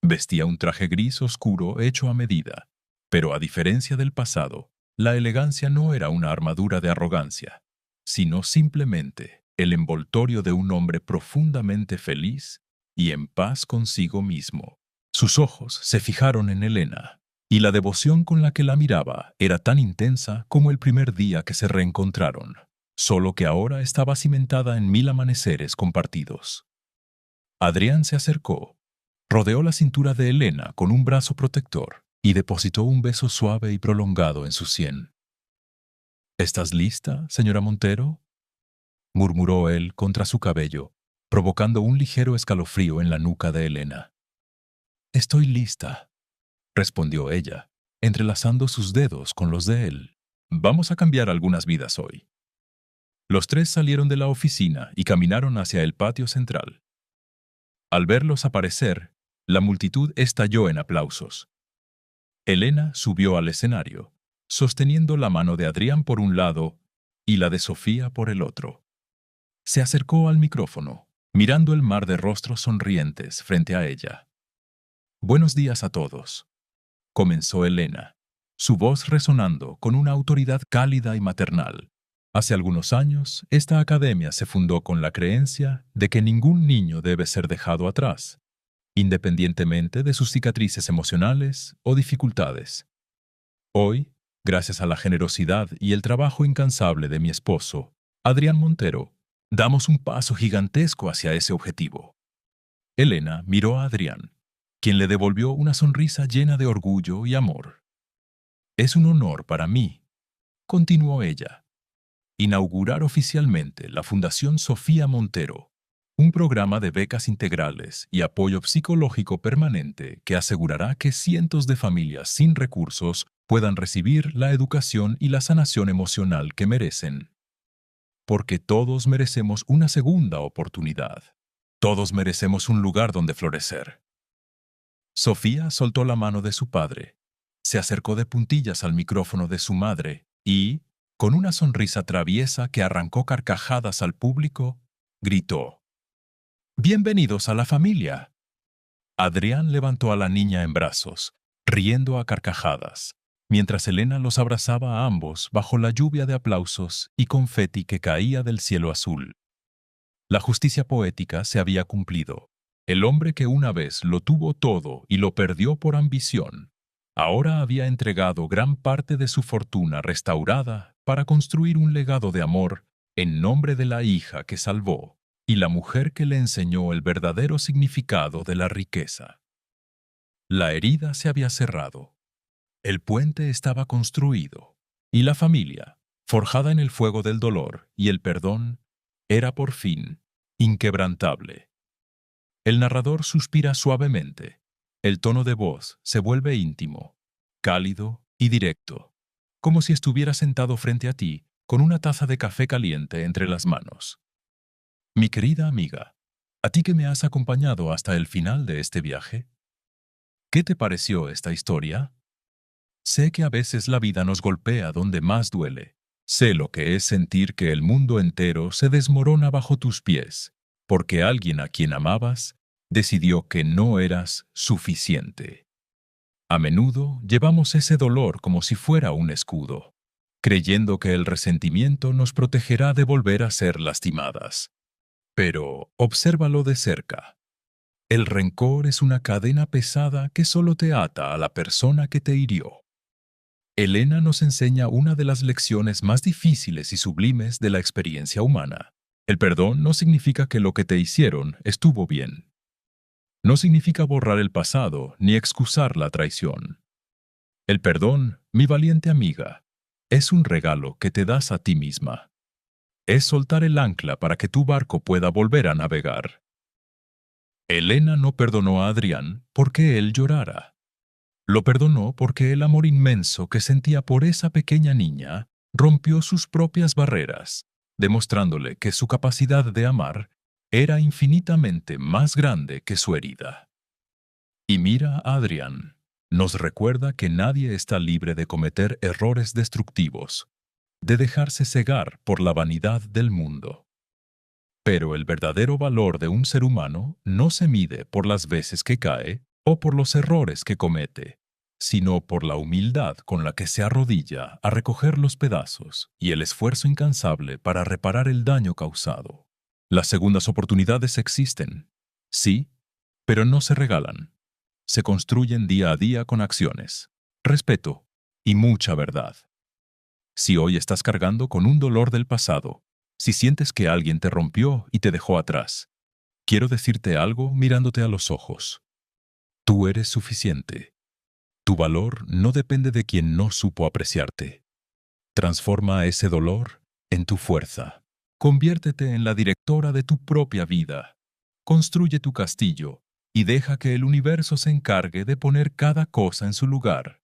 Vestía un traje gris oscuro hecho a medida, pero a diferencia del pasado, la elegancia no era una armadura de arrogancia, sino simplemente el envoltorio de un hombre profundamente feliz y en paz consigo mismo. Sus ojos se fijaron en Elena, y la devoción con la que la miraba era tan intensa como el primer día que se reencontraron, solo que ahora estaba cimentada en 1000 amaneceres compartidos. Adrián se acercó, rodeó la cintura de Elena con un brazo protector y depositó un beso suave y prolongado en su sien. «¿Estás lista, señora Montero?», murmuró él contra su cabello, provocando un ligero escalofrío en la nuca de Elena. «Estoy lista», respondió ella, entrelazando sus dedos con los de él. «Vamos a cambiar algunas vidas hoy». Los tres salieron de la oficina y caminaron hacia el patio central. Al verlos aparecer, la multitud estalló en aplausos. Elena subió al escenario, sosteniendo la mano de Adrián por un lado y la de Sofía por el otro. Se acercó al micrófono, mirando el mar de rostros sonrientes frente a ella. «Buenos días a todos», comenzó Elena, su voz resonando con una autoridad cálida y maternal. Hace algunos años, esta academia se fundó con la creencia de que ningún niño debe ser dejado atrás, independientemente de sus cicatrices emocionales o dificultades. Hoy, gracias a la generosidad y el trabajo incansable de mi esposo, Adrián Montero, damos un paso gigantesco hacia ese objetivo. Elena miró a Adrián, quien le devolvió una sonrisa llena de orgullo y amor. «Es un honor para mí», continuó ella, «inaugurar oficialmente la Fundación Sofía Montero, un programa de becas integrales y apoyo psicológico permanente que asegurará que cientos de familias sin recursos puedan recibir la educación y la sanación emocional que merecen. Porque todos merecemos una segunda oportunidad». Todos merecemos un lugar donde florecer. Sofía soltó la mano de su padre, se acercó de puntillas al micrófono de su madre y, con una sonrisa traviesa que arrancó carcajadas al público, gritó: «¡Bienvenidos a la familia!». Adrián levantó a la niña en brazos, riendo a carcajadas, mientras Elena los abrazaba a ambos bajo la lluvia de aplausos y confeti que caía del cielo azul. La justicia poética se había cumplido. El hombre que una vez lo tuvo todo y lo perdió por ambición, ahora había entregado gran parte de su fortuna restaurada para construir un legado de amor en nombre de la hija que salvó y la mujer que le enseñó el verdadero significado de la riqueza. La herida se había cerrado, el puente estaba construido, y la familia, forjada en el fuego del dolor y el perdón, era por fin inquebrantable. El narrador suspira suavemente. El tono de voz se vuelve íntimo, cálido y directo, como si estuviera sentado frente a ti con una taza de café caliente entre las manos. Mi querida amiga, a ti que me has acompañado hasta el final de este viaje, ¿qué te pareció esta historia? Sé que a veces la vida nos golpea donde más duele. Sé lo que es sentir que el mundo entero se desmorona bajo tus pies, porque alguien a quien amabas decidió que no eras suficiente. A menudo llevamos ese dolor como si fuera un escudo, creyendo que el resentimiento nos protegerá de volver a ser lastimadas. Pero obsérvalo de cerca. El rencor es una cadena pesada que solo te ata a la persona que te hirió. Elena nos enseña una de las lecciones más difíciles y sublimes de la experiencia humana. El perdón no significa que lo que te hicieron estuvo bien. No significa borrar el pasado ni excusar la traición. El perdón, mi valiente amiga, es un regalo que te das a ti misma. Es soltar el ancla para que tu barco pueda volver a navegar. Elena no perdonó a Adrián porque él llorara. Lo perdonó porque el amor inmenso que sentía por esa pequeña niña rompió sus propias barreras, demostrándole que su capacidad de amar era infinitamente más grande que su herida. Y mira a Adrián, nos recuerda que nadie está libre de cometer errores destructivos, de dejarse cegar por la vanidad del mundo. Pero el verdadero valor de un ser humano no se mide por las veces que cae o por los errores que comete, sino por la humildad con la que se arrodilla a recoger los pedazos y el esfuerzo incansable para reparar el daño causado. Las segundas oportunidades existen, sí, pero no se regalan. Se construyen día a día con acciones, respeto y mucha verdad. Si hoy estás cargando con un dolor del pasado, si sientes que alguien te rompió y te dejó atrás, quiero decirte algo mirándote a los ojos. Tú eres suficiente. Tu valor no depende de quien no supo apreciarte. Transforma ese dolor en tu fuerza. Conviértete en la directora de tu propia vida. Construye tu castillo y deja que el universo se encargue de poner cada cosa en su lugar.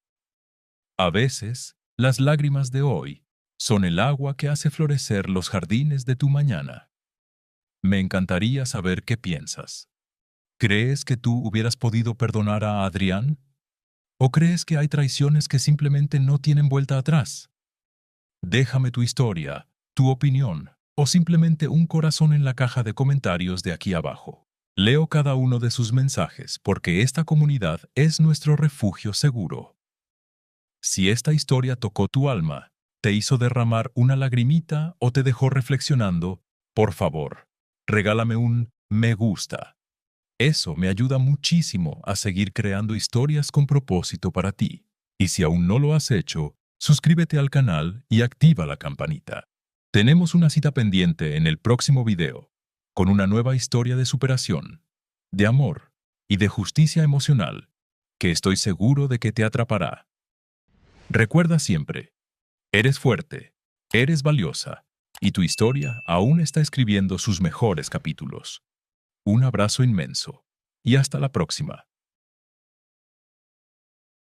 A veces, las lágrimas de hoy son el agua que hace florecer los jardines de tu mañana. Me encantaría saber qué piensas. ¿Crees que tú hubieras podido perdonar a Adrián? ¿O crees que hay traiciones que simplemente no tienen vuelta atrás? Déjame tu historia, tu opinión o simplemente un corazón en la caja de comentarios de aquí abajo. Leo cada uno de sus mensajes porque esta comunidad es nuestro refugio seguro. Si esta historia tocó tu alma, te hizo derramar una lagrimita o te dejó reflexionando, por favor, regálame un me gusta. Eso me ayuda muchísimo a seguir creando historias con propósito para ti. Y si aún no lo has hecho, suscríbete al canal y activa la campanita. Tenemos una cita pendiente en el próximo video, con una nueva historia de superación, de amor y de justicia emocional, que estoy seguro de que te atrapará. Recuerda siempre, eres fuerte, eres valiosa, y tu historia aún está escribiendo sus mejores capítulos. Un abrazo inmenso, y hasta la próxima.